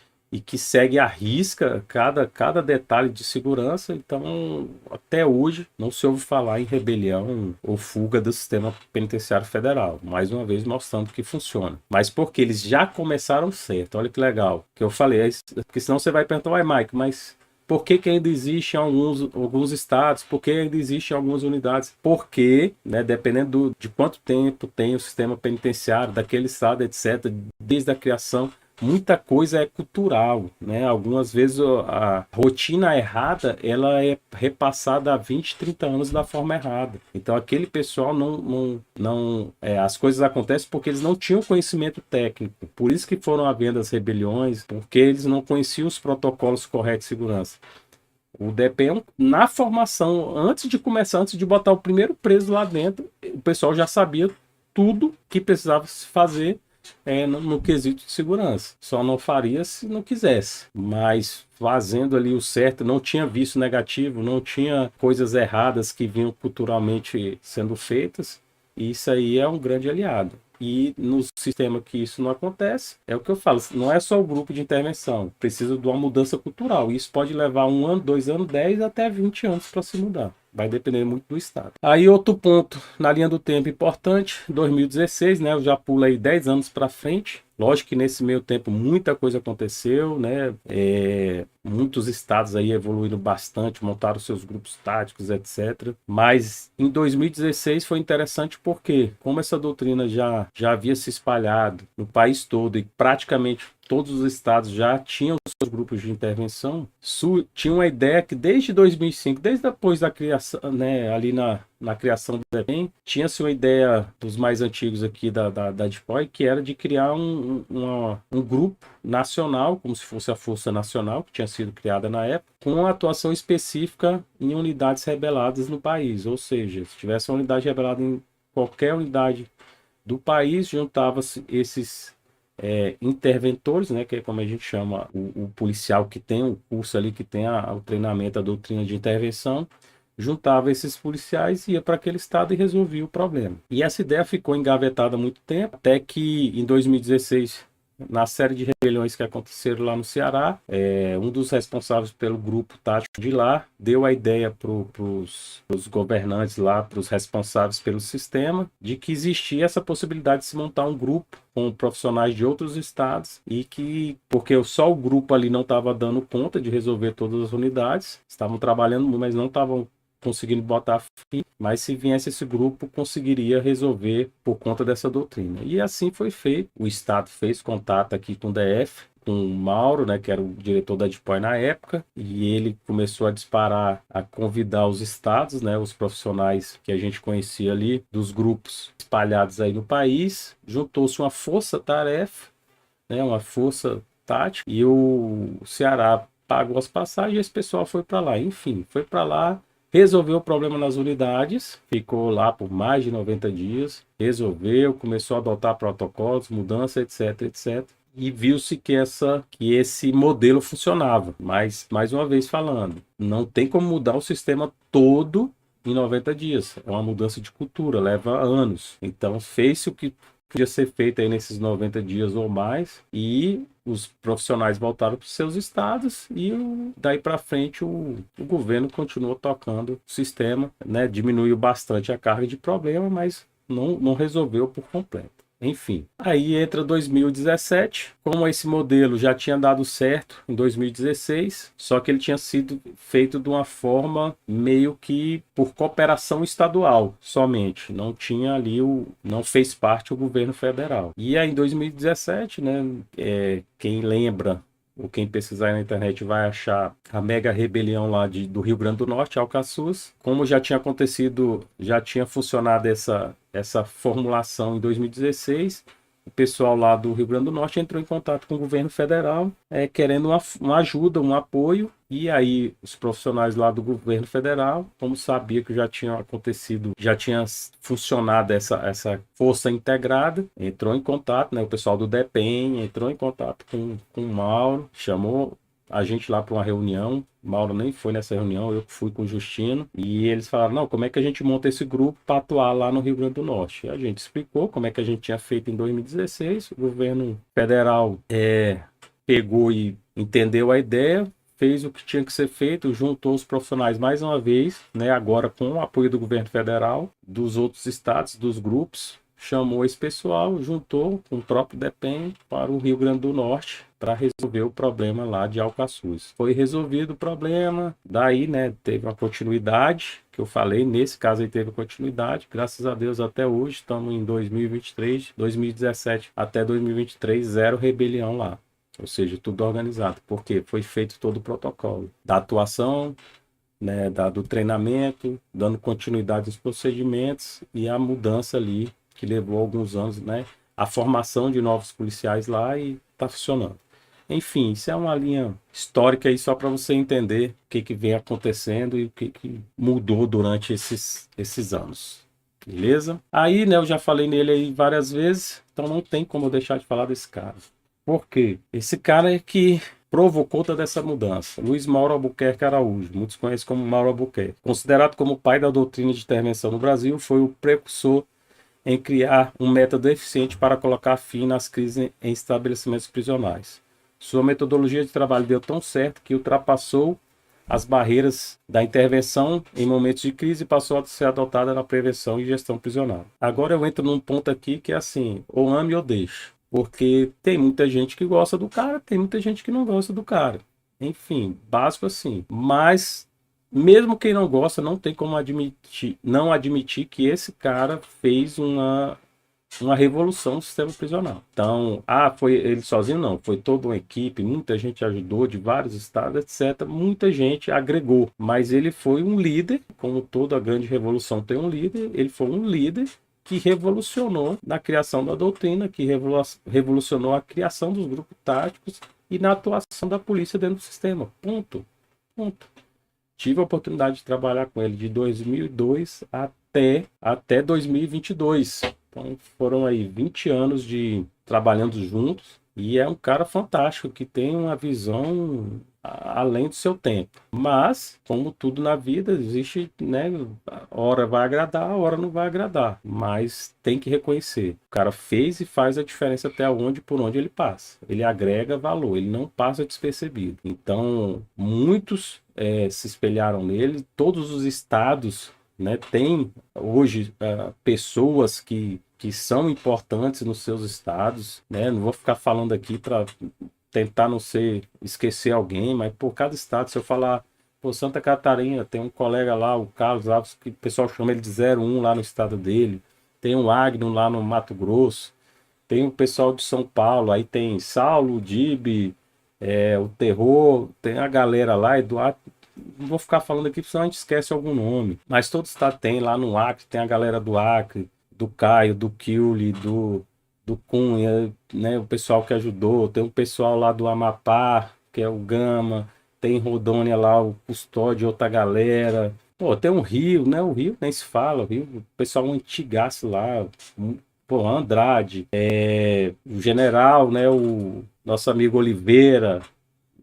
que segue à risca cada detalhe de segurança. Então, até hoje, não se ouve falar em rebelião ou fuga do sistema penitenciário federal. Mais uma vez, mostrando que funciona. Mas porque eles já começaram certo. Olha que legal. Que eu falei, porque senão você vai perguntar, uai, Mike, mas por que ainda existe em alguns estados? Por que ainda existe em algumas unidades? Porque, né, dependendo de quanto tempo tem o sistema penitenciário daquele estado, etc., desde a criação, muita coisa é cultural, né? Algumas vezes a rotina errada, ela é repassada há 20, 30 anos da forma errada. Então aquele pessoal as coisas acontecem porque eles não tinham conhecimento técnico. Por isso que foram havendo as rebeliões, porque eles não conheciam os protocolos corretos de segurança. O DPM, na formação, antes de começar, antes de botar o primeiro preso lá dentro, o pessoal já sabia tudo que precisava se fazer no quesito de segurança. Só não faria se não quisesse. Mas fazendo ali o certo, não tinha vício negativo, não tinha coisas erradas que vinham culturalmente sendo feitas. E isso aí é um grande aliado. E no sistema que isso não acontece, é o que eu falo, não é só o grupo de intervenção, precisa de uma mudança cultural. Isso pode levar 1 ano, 2 anos, 10 até 20 anos para se mudar. Vai depender muito do estado. Aí outro ponto na linha do tempo importante, 2016, né? Eu já pulo aí 10 anos para frente. Lógico que nesse meio tempo muita coisa aconteceu, né? Muitos estados aí evoluíram bastante, montaram seus grupos táticos, etc. Mas em 2016 foi interessante porque, como essa doutrina já havia se espalhado no país todo e praticamente todos os estados já tinham seus grupos de intervenção, tinha uma ideia que desde 2005, desde depois da criação, né, ali na criação do DEPEN, tinha-se uma ideia dos mais antigos aqui da DPOI, que era de criar um grupo nacional, como se fosse a Força Nacional, que tinha sido criada na época, com uma atuação específica em unidades rebeladas no país. Ou seja, se tivesse uma unidade rebelada em qualquer unidade do país, juntava-se esses interventores, né, que é como a gente chama o policial que tem o curso ali, que tem o treinamento, a doutrina de intervenção, juntava esses policiais, ia para aquele estado e resolvia o problema. E essa ideia ficou engavetada há muito tempo, até que em 2016, na série de rebeliões que aconteceram lá no Ceará, um dos responsáveis pelo grupo tático de lá deu a ideia para os governantes lá, para os responsáveis pelo sistema, de que existia essa possibilidade de se montar um grupo com profissionais de outros estados e que, porque só o grupo ali não estava dando conta de resolver todas as unidades, estavam trabalhando, mas não estavam conseguindo botar fim, mas se viesse esse grupo, conseguiria resolver por conta dessa doutrina. E assim foi feito. O Estado fez contato aqui com o DF, com o Mauro, né, que era o diretor da DPOI na época, e ele começou a disparar, a convidar os estados, né, os profissionais que a gente conhecia ali, dos grupos espalhados aí no país, juntou-se uma força-tarefa, né, uma força tática, e o Ceará pagou as passagens e esse pessoal foi para lá. Enfim, foi para lá, resolveu o problema nas unidades, ficou lá por mais de 90 dias, resolveu, começou a adotar protocolos, mudança, etc, etc. E viu-se que esse modelo funcionava. Mas, mais uma vez falando, não tem como mudar o sistema todo em 90 dias. É uma mudança de cultura, leva anos. Então, fez-se o que podia ser feito aí nesses 90 dias ou mais, e os profissionais voltaram para os seus estados e daí para frente o governo continuou tocando o sistema, né? Diminuiu bastante a carga de problema, mas não resolveu por completo. Enfim, aí entra 2017, como esse modelo já tinha dado certo em 2016, só que ele tinha sido feito de uma forma meio que por cooperação estadual somente, não tinha ali não fez parte o governo federal. E aí em 2017, né, quem lembra ou quem pesquisar na internet vai achar a mega rebelião lá do Rio Grande do Norte, Alcaçuz. Como já tinha acontecido, já tinha funcionado essa formulação em 2016, o pessoal lá do Rio Grande do Norte entrou em contato com o governo federal, querendo uma ajuda, um apoio. E aí os profissionais lá do governo federal, como sabia que já tinha acontecido, já tinha funcionado essa força integrada, entrou em contato, né, o pessoal do DEPEN entrou em contato com o Mauro, chamou a gente lá para uma reunião. Mauro nem foi nessa reunião, eu fui com o Justino, e eles falaram, não, como é que a gente monta esse grupo para atuar lá no Rio Grande do Norte? E a gente explicou como é que a gente tinha feito em 2016, o governo federal pegou e entendeu a ideia, fez o que tinha que ser feito, juntou os profissionais mais uma vez, né, agora com o apoio do governo federal, dos outros estados, dos grupos, chamou esse pessoal, juntou com o próprio DEPEN para o Rio Grande do Norte para resolver o problema lá de Alcaçuz. Foi resolvido o problema, daí, né, teve uma continuidade, que eu falei, nesse caso aí teve continuidade, graças a Deus até hoje, estamos em 2023, 2017 até 2023, zero rebelião lá. Ou seja, tudo organizado, porque foi feito todo o protocolo da atuação, né, do treinamento, dando continuidade aos procedimentos e a mudança ali, que levou alguns anos, né, a formação de novos policiais lá e está funcionando. Enfim, isso é uma linha histórica aí só para você entender o que vem acontecendo e o que mudou durante esses anos. Beleza? Aí, né, eu já falei nele aí várias vezes, então não tem como eu deixar de falar desse cara. Por quê? Esse cara é que provocou toda essa mudança. Luiz Mauro Albuquerque Araújo, muitos conhecem como Mauro Albuquerque. Considerado como o pai da doutrina de intervenção no Brasil, foi o precursor em criar um método eficiente para colocar fim nas crises em estabelecimentos prisionais. Sua metodologia de trabalho deu tão certo que ultrapassou as barreiras da intervenção em momentos de crise e passou a ser adotada na prevenção e gestão prisional. Agora eu entro num ponto aqui que é assim, ou ame ou deixe. Porque tem muita gente que gosta do cara, tem muita gente que não gosta do cara. Enfim, básico assim. Mas, mesmo quem não gosta, não tem como não admitir que esse cara fez uma revolução no sistema prisional. Então, foi ele sozinho? Não. Foi toda uma equipe, muita gente ajudou, de vários estados, etc. Muita gente agregou. Mas ele foi um líder, como toda grande revolução tem um líder, ele foi um líder que revolucionou na criação da doutrina, que revolucionou a criação dos grupos táticos e na atuação da polícia dentro do sistema. Ponto. Ponto. Tive a oportunidade de trabalhar com ele de 2002 até 2022. Então foram aí 20 anos de trabalhando juntos. E é um cara fantástico, que tem uma visão além do seu tempo. Mas, como tudo na vida, existe, né? A hora vai agradar, a hora não vai agradar. Mas tem que reconhecer. O cara fez e faz a diferença até por onde ele passa. Ele agrega valor, ele não passa despercebido. Então, muitos se espelharam nele. Todos os estados, né, têm hoje pessoas que são importantes nos seus estados, né? Não vou ficar falando aqui para tentar não esquecer alguém, mas por cada estado, se eu falar, por Santa Catarina, tem um colega lá, o Carlos Alves, que o pessoal chama ele de 01 lá no estado dele, tem o Agno lá no Mato Grosso, tem o pessoal de São Paulo, aí tem Saulo, Dibe, o Terror, tem a galera lá, Eduardo, não vou ficar falando aqui, senão a gente esquece algum nome, mas todo estado tem, lá no Acre, tem a galera do Acre, do Caio, do Kiuli, do Cunha, né, o pessoal que ajudou, tem o pessoal lá do Amapá, que é o Gama, tem em Rondônia lá o Custódio, outra galera, pô, tem um Rio, né, o Rio nem se fala, o Rio, o pessoal antigaço lá, pô, Andrade, o General, né, o nosso amigo Oliveira,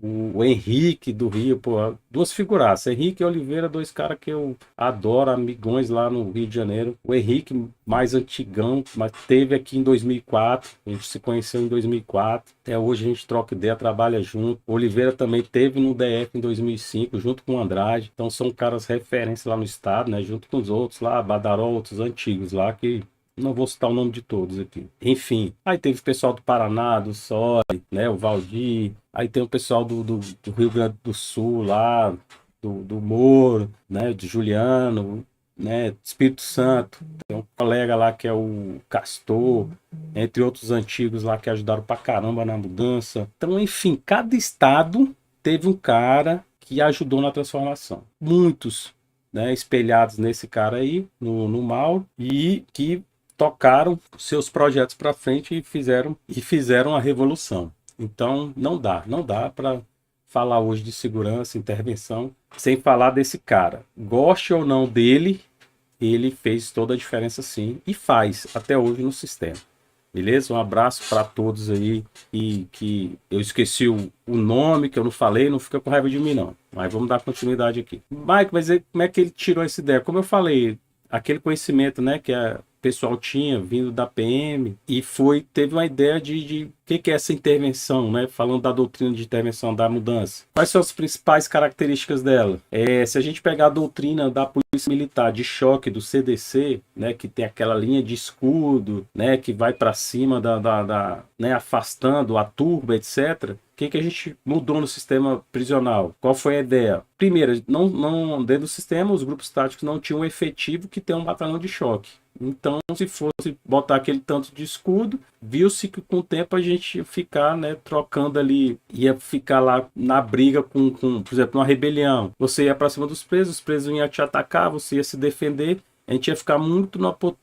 o Henrique do Rio, pô, duas figuraças, Henrique e Oliveira, dois caras que eu adoro, amigões lá no Rio de Janeiro. O Henrique, mais antigão, mas teve aqui em 2004, a gente se conheceu em 2004, até hoje a gente troca ideia, trabalha junto. O Oliveira também teve no DF em 2005, junto com o Andrade, então são caras referência lá no estado, né, junto com os outros lá, Badaró, outros antigos lá, que não vou citar o nome de todos aqui. Enfim, aí teve o pessoal do Paraná, do Sole, né, o Valdir. Aí tem o pessoal do Rio Grande do Sul lá, do Moro, né, de Juliano, né, Espírito Santo. Tem um colega lá que é o Castor, entre outros antigos lá que ajudaram pra caramba na mudança. Então, enfim, cada estado teve um cara que ajudou na transformação. Muitos, né, espelhados nesse cara aí, no Mauro, e que tocaram seus projetos para frente e fizeram a revolução. Então não dá para falar hoje de segurança, intervenção, sem falar desse cara. Goste ou não dele, ele fez toda a diferença sim e faz até hoje no sistema. Beleza? Um abraço para todos aí. E que eu esqueci o nome, que eu não falei, não fica com raiva de mim, não. Mas vamos dar continuidade aqui. Mike, mas como é que ele tirou essa ideia? Como eu falei, aquele conhecimento, né, que o pessoal tinha vindo da PM e teve uma ideia de o que é essa intervenção, né? Falando da doutrina de intervenção, da mudança. Quais são as principais características dela? Se a gente pegar a doutrina da Polícia Militar de choque do CDC, né, que tem aquela linha de escudo, né, que vai para cima né, afastando a turba, etc. O que a gente mudou no sistema prisional? Qual foi a ideia? Primeiro, dentro do sistema, os grupos táticos não tinham um efetivo que tem um batalhão de choque. Então, se fosse botar aquele tanto de escudo, viu-se que com o tempo a gente ia ficar, né, trocando ali, ia ficar lá na briga por exemplo, uma rebelião. Você ia para cima dos presos, os presos iam te atacar, você ia se defender. A gente ia ficar muito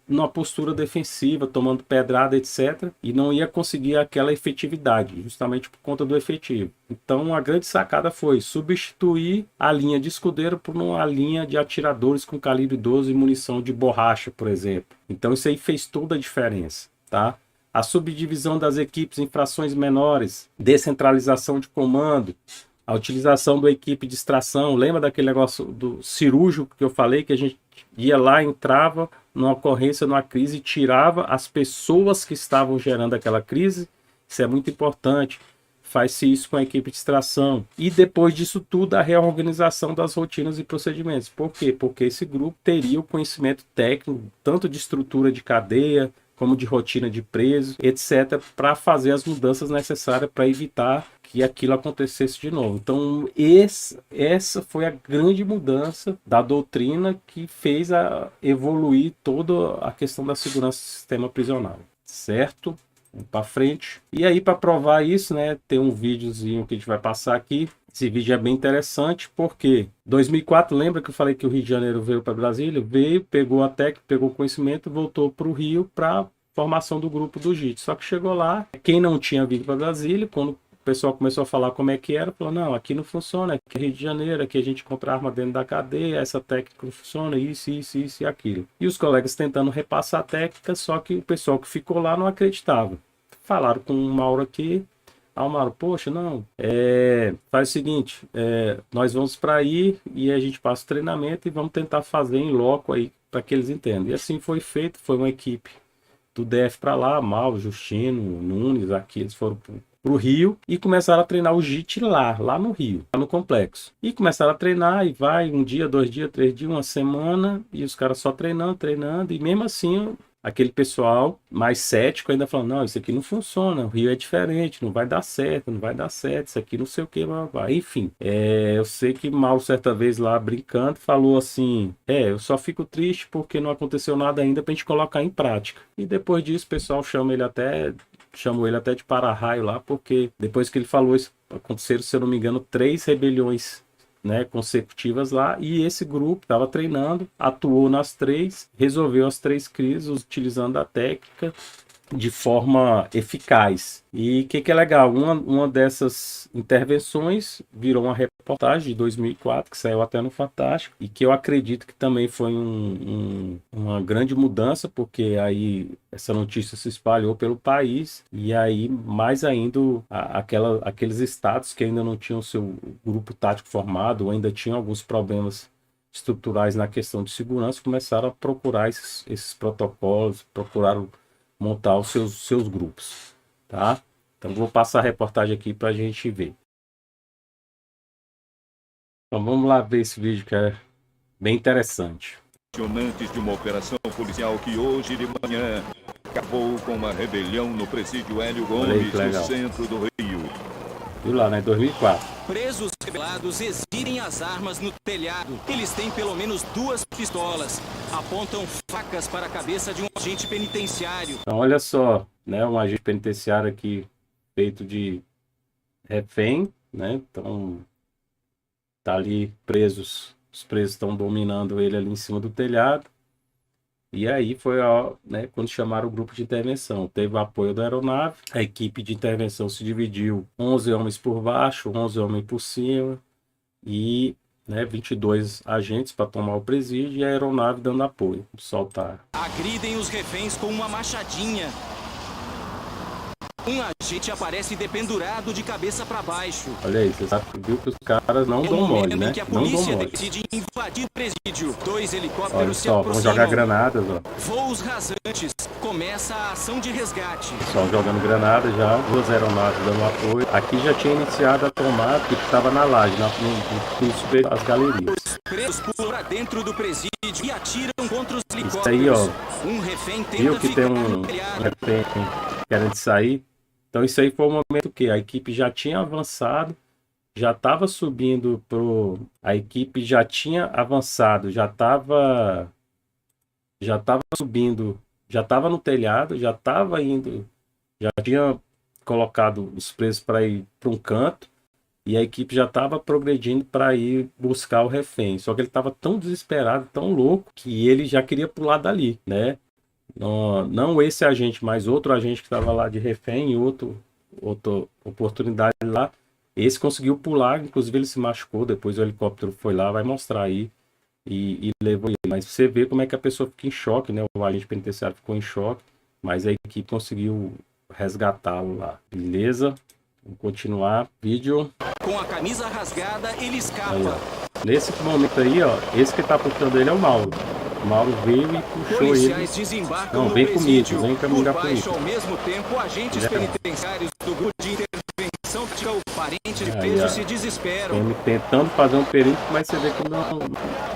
numa postura defensiva, tomando pedrada, etc. E não ia conseguir aquela efetividade, justamente por conta do efetivo. Então, a grande sacada foi substituir a linha de escudeiro por uma linha de atiradores com calibre 12 e munição de borracha, por exemplo. Então, isso aí fez toda a diferença, tá? A subdivisão das equipes em frações menores, descentralização de comando, a utilização da equipe de extração. Lembra daquele negócio do cirúrgico que eu falei, que a gente ia lá, entrava numa ocorrência, numa crise, e tirava as pessoas que estavam gerando aquela crise? Isso é muito importante. Faz-se isso com a equipe de extração. E depois disso tudo, a reorganização das rotinas e procedimentos. Por quê? Porque esse grupo teria o conhecimento técnico, tanto de estrutura de cadeia, como de rotina de preso, etc., para fazer as mudanças necessárias para evitar que aquilo acontecesse de novo. Então, essa foi a grande mudança da doutrina que fez evoluir toda a questão da segurança do sistema prisional, certo? Vamos para frente. E aí, para provar isso, né, tem um videozinho que a gente vai passar aqui. Esse vídeo é bem interessante porque 2004, lembra que eu falei que o Rio de Janeiro veio para Brasília? Veio, pegou a técnica, pegou o conhecimento, voltou para o Rio para formação do grupo do JIT. Só que chegou lá, quem não tinha vindo para Brasília, quando o pessoal começou a falar como é que era, falou, não, aqui não funciona, aqui é Rio de Janeiro, aqui a gente compra arma dentro da cadeia, essa técnica não funciona, isso e aquilo. E os colegas tentando repassar a técnica, só que o pessoal que ficou lá não acreditava. Falaram com o Mauro aqui, o Mauro, poxa, não, faz o seguinte, nós vamos para aí e a gente passa o treinamento e vamos tentar fazer em loco aí para que eles entendam. E assim foi feito, foi uma equipe do DF para lá, Mauro, Justino, Nunes, aqui eles foram para o Rio e começaram a treinar o JIT lá no Rio, lá no complexo. E começaram a treinar e vai um dia, 2 dias, 3 dias, uma semana e os caras só treinando e mesmo assim aquele pessoal mais cético ainda falando, não, isso aqui não funciona, o Rio é diferente, não vai dar certo, isso aqui não sei o que, enfim. Eu sei que Mal certa vez lá brincando falou assim, eu só fico triste porque não aconteceu nada ainda pra gente colocar em prática. E depois disso o pessoal chamou ele até de para-raio lá, porque depois que ele falou isso, aconteceram, se eu não me engano, 3 rebeliões, né, consecutivas lá, e esse grupo estava treinando, atuou nas 3, resolveu as 3 crises utilizando a técnica de forma eficaz. E o que é legal, uma dessas intervenções virou uma reportagem de 2004, que saiu até no Fantástico, e que eu acredito que também foi uma grande mudança, porque aí essa notícia se espalhou pelo país, e aí mais ainda aqueles estados que ainda não tinham seu grupo tático formado, ou ainda tinham alguns problemas estruturais na questão de segurança, começaram a procurar esses protocolos, procuraram montar os seus grupos, tá? Então vou passar a reportagem aqui para a gente ver. Então vamos lá ver esse vídeo que é bem interessante. De uma operação policial que hoje de manhã acabou com uma rebelião no presídio Hélio Gomes, no centro do Rio. Viu lá, né? 2004. Presos rebelados exibem as armas no telhado. Eles têm pelo menos 2 pistolas. Apontam facas para a cabeça de um agente penitenciário. Então olha só, né? Um agente penitenciário aqui feito de refém, né? Então tá ali presos. Os presos estão dominando ele ali em cima do telhado. E aí foi né, quando chamaram o grupo de intervenção. Teve o apoio da aeronave. A equipe de intervenção se dividiu: 11 homens por baixo, 11 homens por cima. E 22 agentes para tomar o presídio e a aeronave dando apoio. Soltar. Agridem os reféns com uma machadinha. Um agente aparece dependurado de cabeça para baixo. Olha aí, você viu que os caras não dão mole, né? Que a Não dão polícia mole. decide invadir o presídio. 2 helicópteros Olha se só, vão aproximam. jogar granadas, ó. Voos rasantes. Começa a ação de resgate. Pessoal jogando granada já, 2 aeronaves dando apoio. Aqui já tinha iniciado a tomada que estava na laje, no superior das galerias. Os presos pulam pra dentro do presídio e atiram contra os helicópteros. Isso aí, ó. Um refém tenta Viu que tem ficar um no telhado. refém querendo sair? Então isso aí foi o momento que a equipe já tinha avançado, já estava subindo a equipe já tinha avançado, já estava subindo, já estava no telhado, já estava indo, já tinha colocado os presos para ir para um canto e a equipe já estava progredindo para ir buscar o refém. Só que ele estava tão desesperado, tão louco, que ele já queria pular dali, né? Não esse agente, mas outro agente que estava lá de refém em outra oportunidade lá. Esse conseguiu pular, inclusive ele se machucou, depois o helicóptero foi lá, vai mostrar aí e levou ele. Mas você vê como é que a pessoa fica em choque, né? O agente penitenciário ficou em choque, mas a equipe conseguiu resgatá-lo lá. Beleza? Vamos continuar. Vídeo. Com a camisa rasgada, ele escapa. Aí, ó. Nesse momento aí, ó, esse que tá puxando ele é o Mauro. O Mauro veio e puxou Policiais ele. desembarcam Não, no vem comigo, presídio. vem caminhar Por baixo, comigo. ao mesmo tempo, agentes É. penitenciários do grupo de intervenção tática, parentes de Aí, presos ó. se desesperam. Tentando fazer um perímetro, mas você vê que não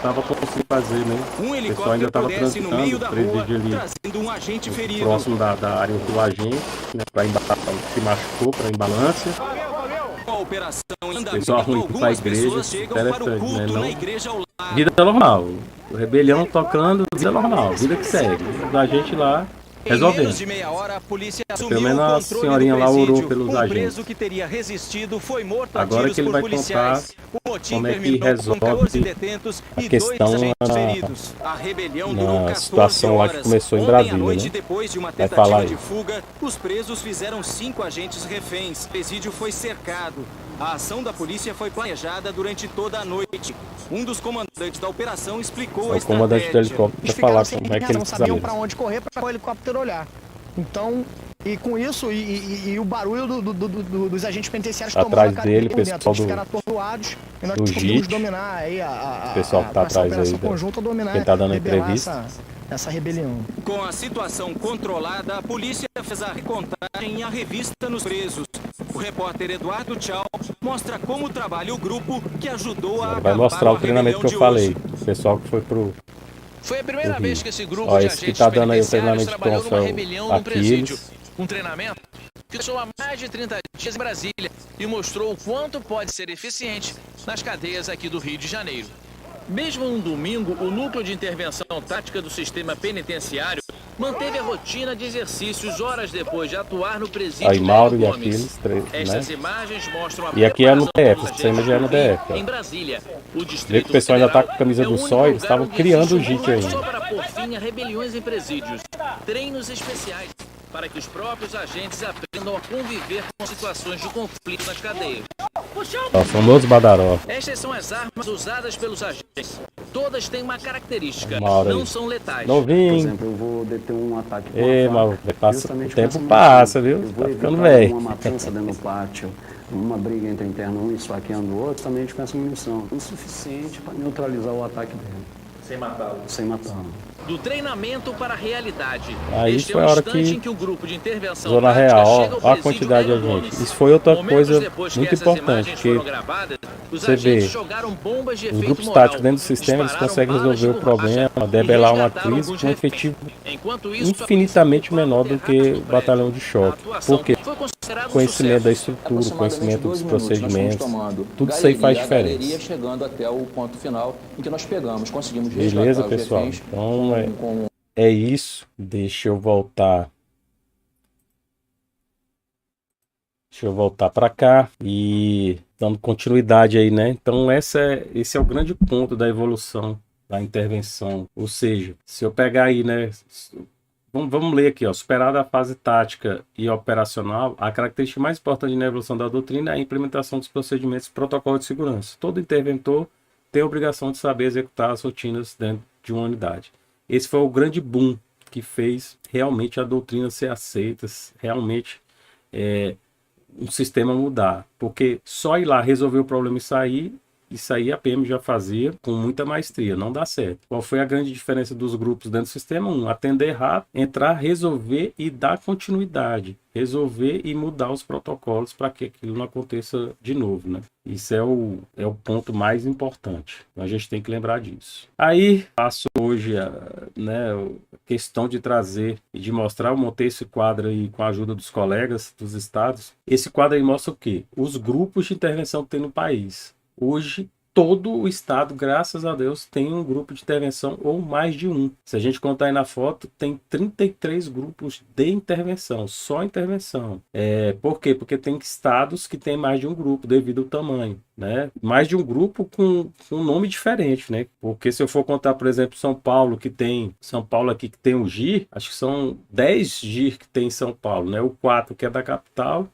tava conseguindo fazer, né? Um O pessoal ainda helicóptero tava desce no meio da transitando, rua, presídio ali trazendo um agente ferido. próximo da área do agente, né? Se machucou para imbalância. Com a operação em Pessoal andamento, ruim pra algumas igreja, pessoas chegam para o interessante, culto né? Não- na igreja ao lado. Vida normal. O rebelião tocando, vida normal, vida que segue. A gente lá Em menos resolvendo. de meia hora, a polícia Pelo assumiu menos o a controle senhorinha do lá orou presídio. pelos Um agentes. preso que teria resistido foi morto a Agora tiros que ele por vai policiais. O motim como é que terminou resolve com 14 detentos a e 2 questão agentes feridos. A rebelião durou na 14 situação lá que horas. começou em Ontem Brasília, à noite, né? depois de uma Vai falar tentativa aí. de fuga, os presos fizeram 5 agentes reféns. O presídio foi cercado. A ação da polícia foi planejada durante toda a noite. Um dos comandantes da operação explicou a O comandante do estratégia. helicóptero vai Explicaram falar sem como é que razão, eles sabiam saíram. para onde correr para o helicóptero olhar. Então, e com isso, e o barulho dos agentes penitenciários Atrás tomando a dele, cadeia pessoal dentro, eles do- ficaram atordoados e nós do conseguimos JIT. dominar aí O pessoal que tá com essa atrás operação aí, conjunta, dominar, quem tá dando a rebelar entrevista. essa rebelião. Com a situação controlada, a polícia fez a recontagem e a revista nos presos. O repórter Eduardo Tchau mostra como trabalha o grupo que ajudou a Vai acabar mostrar com o a treinamento que eu rebelião de falei. hoje. O pessoal que foi pro Foi a primeira do vez Rio. que esse grupo Ó, de esse que agentes tá dando aí o penitenciários treinamento de trabalhou numa Tom rebelião foi o no presídio. Aquiles. Um treinamento que começou há mais de 30 dias em Brasília e mostrou o quanto pode ser eficiente nas cadeias aqui do Rio de Janeiro. Mesmo no domingo, o Núcleo de Intervenção Tática do Sistema Penitenciário manteve a rotina de exercícios horas depois de atuar no presídio Aí Mauro e Hélio Gomes. Aquiles, três, né? Estas imagens mostram a E aqui é no preparação DF, dos esse aí já é no agentes do Rio, DF, ó. em Brasília. O Vê Distrito que o pessoal ainda tá com a Federal camisa é do o único sol, eles lugar estavam onde criando o existe um JIT grupo ainda. só para pôr fim a rebeliões em presídios. Treinos especiais para que os próprios agentes aprendam a conviver com situações de conflito nas cadeias. Ó, famoso Badaró. Estas são as armas usadas pelos agentes. Todas têm uma característica, Mauro aí. não são letais. Por Novinho. exemplo, eu vou deter um ataque com Ei, uma faca, Mauro, passa, o justamente com tempo essa munição. passa, viu? Eu vou Tá ficando evitar velho. uma matança dentro do pátio, uma briga entre interno, um esfaqueando o outro, somente com essa munição. O suficiente para neutralizar o ataque dele. Sem matá-lo. Sem matá-lo. Do treinamento para a realidade. Aí Este foi é a um hora instante que em que o grupo de intervenção Zona tática Real, chega ao ó a presídio quantidade de Hélio agentes. Gomes. Isso foi outra Momentos coisa depois que muito essas importante, imagens porque foram gravadas, os você agentes vê, jogaram bombas de os efeito grupos moral, táticos dentro do sistema, eles dispararam conseguem balas de resolver o borracha problema, e debelar uma resgataram crise alguns com um reféns. efetivo Enquanto isso, infinitamente menor do que o batalhão de a choque. atuação Por quê? foi considerado um Conhecimento da sucesso. estrutura, conhecimento dos procedimentos, tomando tudo isso aí faz galeria, diferença. chegando até o ponto final em que nós pegamos, conseguimos Beleza, resgatar os pessoal? reféns Então com é isso. Deixa eu voltar para cá e dando continuidade aí, né? Então esse é o grande ponto da evolução da intervenção. Ou seja, se eu pegar aí, né? Vamos ler aqui, ó. Superada a fase tática e operacional, a característica mais importante na evolução da doutrina é a implementação dos procedimentos e protocolos de segurança. Todo interventor tem a obrigação de saber executar as rotinas dentro de uma unidade. Esse foi o grande boom que fez realmente a doutrina ser aceita, realmente um sistema mudar, porque só ir lá resolver o problema e sair, isso aí a PM já fazia com muita maestria, não dá certo. Qual foi a grande diferença dos grupos dentro do sistema? Atender rápido, entrar, resolver e dar continuidade. Resolver e mudar os protocolos para que aquilo não aconteça de novo, né? Isso é o ponto mais importante. Então a gente tem que lembrar disso. Aí, passo hoje a questão de trazer e de mostrar, eu montei esse quadro aí com a ajuda dos colegas dos estados. Esse quadro aí mostra o quê? Os grupos de intervenção que tem no país. Hoje, todo o estado, graças a Deus, tem um grupo de intervenção ou mais de um. Se a gente contar aí na foto, tem 33 grupos de intervenção, só intervenção. Por quê? Porque tem estados que tem mais de um grupo devido ao tamanho, né? Mais de um grupo com um nome diferente, né? Porque se eu for contar, por exemplo, São Paulo aqui que tem o GIR, acho que são 10 GIR que tem em São Paulo, né? O 4 que é da capital,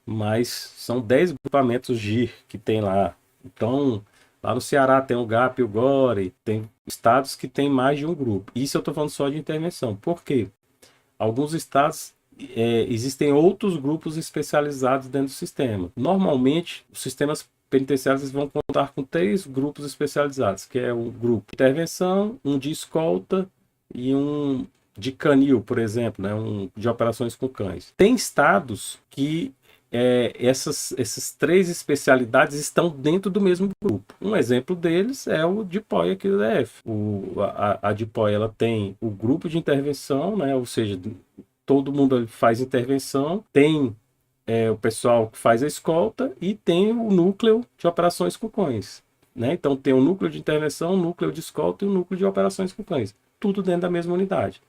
mas são 10 grupamentos GIR que tem lá. Então, lá no Ceará tem o GAP e o GORE, tem estados que tem mais de um grupo. Isso eu estou falando só de intervenção. Por quê? Alguns estados existem outros grupos especializados dentro do sistema. Normalmente, os sistemas penitenciários vão contar com 3 grupos especializados, que é um grupo de intervenção, um de escolta e um de canil, por exemplo, né? Um de operações com cães. Tem estados que essas 3 especialidades estão dentro do mesmo grupo. Um exemplo deles é o DPOI aqui do DF. A DPOI ela tem o grupo de intervenção, né? Ou seja, todo mundo faz intervenção, tem o pessoal que faz a escolta e tem o núcleo de operações com cães, né? Então tem o núcleo de intervenção, o núcleo de escolta e o núcleo de operações com cães. Tudo dentro da mesma unidade.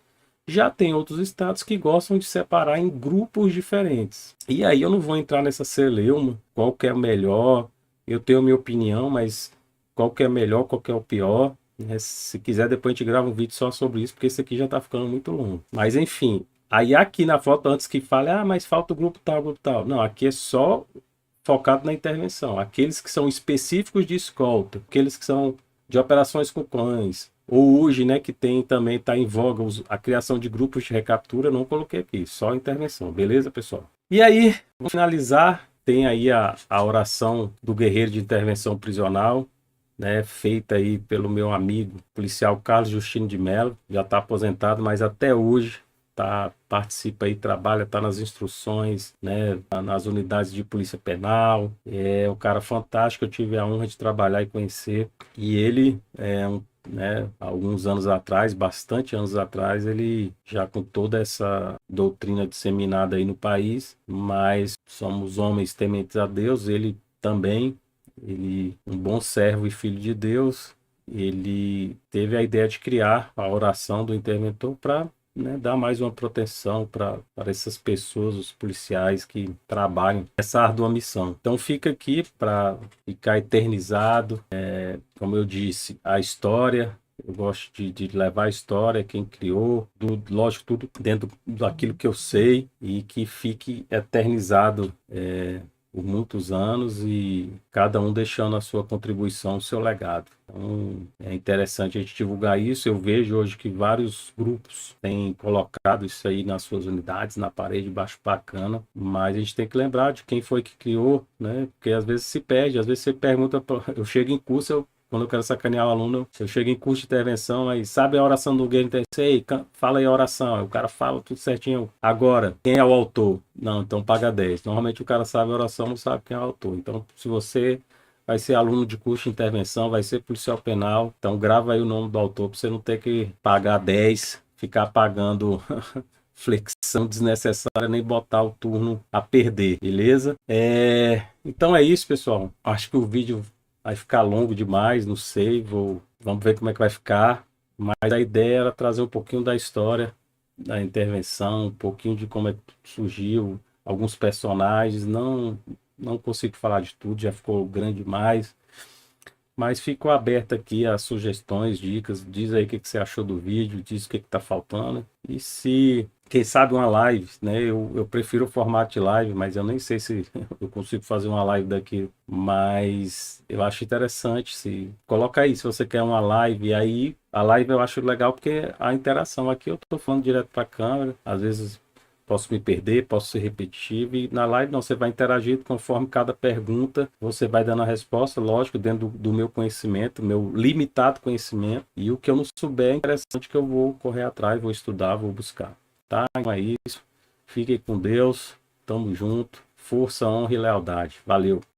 Já tem outros estados que gostam de separar em grupos diferentes. E aí eu não vou entrar nessa celeuma, qual que é o melhor. Eu tenho a minha opinião, mas qual que é melhor, qual que é o pior. Né? Se quiser, depois a gente grava um vídeo só sobre isso, porque esse aqui já está ficando muito longo. Mas enfim, aí aqui na foto, antes que fale, mas falta o grupo tal, grupo tal. Não, aqui é só focado na intervenção. Aqueles que são específicos de escolta, aqueles que são de operações com cães, ou hoje, né, que também está em voga a criação de grupos de recaptura, não coloquei aqui, só intervenção, beleza, pessoal? E aí, vou finalizar, tem aí a oração do guerreiro de intervenção prisional, né, feita aí pelo meu amigo policial Carlos Justino de Mello, já está aposentado, mas até hoje participa aí, trabalha, está nas instruções, né, nas unidades de polícia penal, é um cara fantástico, eu tive a honra de trabalhar e conhecer, e ele alguns anos atrás, bastante anos atrás, ele já com toda essa doutrina disseminada aí no país, mas somos homens tementes a Deus, ele também, um bom servo e filho de Deus, ele teve a ideia de criar a oração do interventor para dar mais uma proteção para essas pessoas, os policiais que trabalham essa árdua missão. Então fica aqui para ficar eternizado, como eu disse, a história. Eu gosto de levar a história, quem criou, lógico, tudo dentro daquilo que eu sei e que fique eternizado por muitos anos e cada um deixando a sua contribuição, o seu legado. Então, é interessante a gente divulgar isso. Eu vejo hoje que vários grupos têm colocado isso aí nas suas unidades, na parede, baixo bacana, mas a gente tem que lembrar de quem foi que criou, né? Porque às vezes se perde, às vezes você pergunta, eu chego em curso, quando eu quero sacanear o aluno, eu chego em curso de intervenção, aí sabe a oração do guerreiro de intervenção? Fala aí a oração. Aí o cara fala tudo certinho. Agora, quem é o autor? Não, então paga 10. Normalmente o cara sabe a oração, não sabe quem é o autor. Então, se você vai ser aluno de curso de intervenção, vai ser policial penal, então grava aí o nome do autor para você não ter que pagar 10, ficar pagando flexão desnecessária, nem botar o turno a perder, beleza? Então é isso, pessoal. Acho que o vídeo vai ficar longo demais, não sei, vamos ver como é que vai ficar, mas a ideia era trazer um pouquinho da história da intervenção, um pouquinho de como é que surgiu, alguns personagens, não consigo falar de tudo, já ficou grande demais, mas fico aberto aqui a sugestões, dicas, diz aí o que você achou do vídeo, diz o que está faltando, e se, quem sabe uma live, né, eu prefiro o formato de live, mas eu nem sei se eu consigo fazer uma live daqui, mas eu acho interessante, coloca aí se você quer uma live, e aí a live eu acho legal porque a interação aqui eu estou falando direto para a câmera, às vezes posso me perder, posso ser repetitivo, e na live não, você vai interagir conforme cada pergunta, você vai dando a resposta, lógico, dentro do meu conhecimento, meu limitado conhecimento, e o que eu não souber é interessante que eu vou correr atrás, vou estudar, vou buscar, tá? Então é isso, fiquem com Deus, tamo junto, força, honra e lealdade, valeu!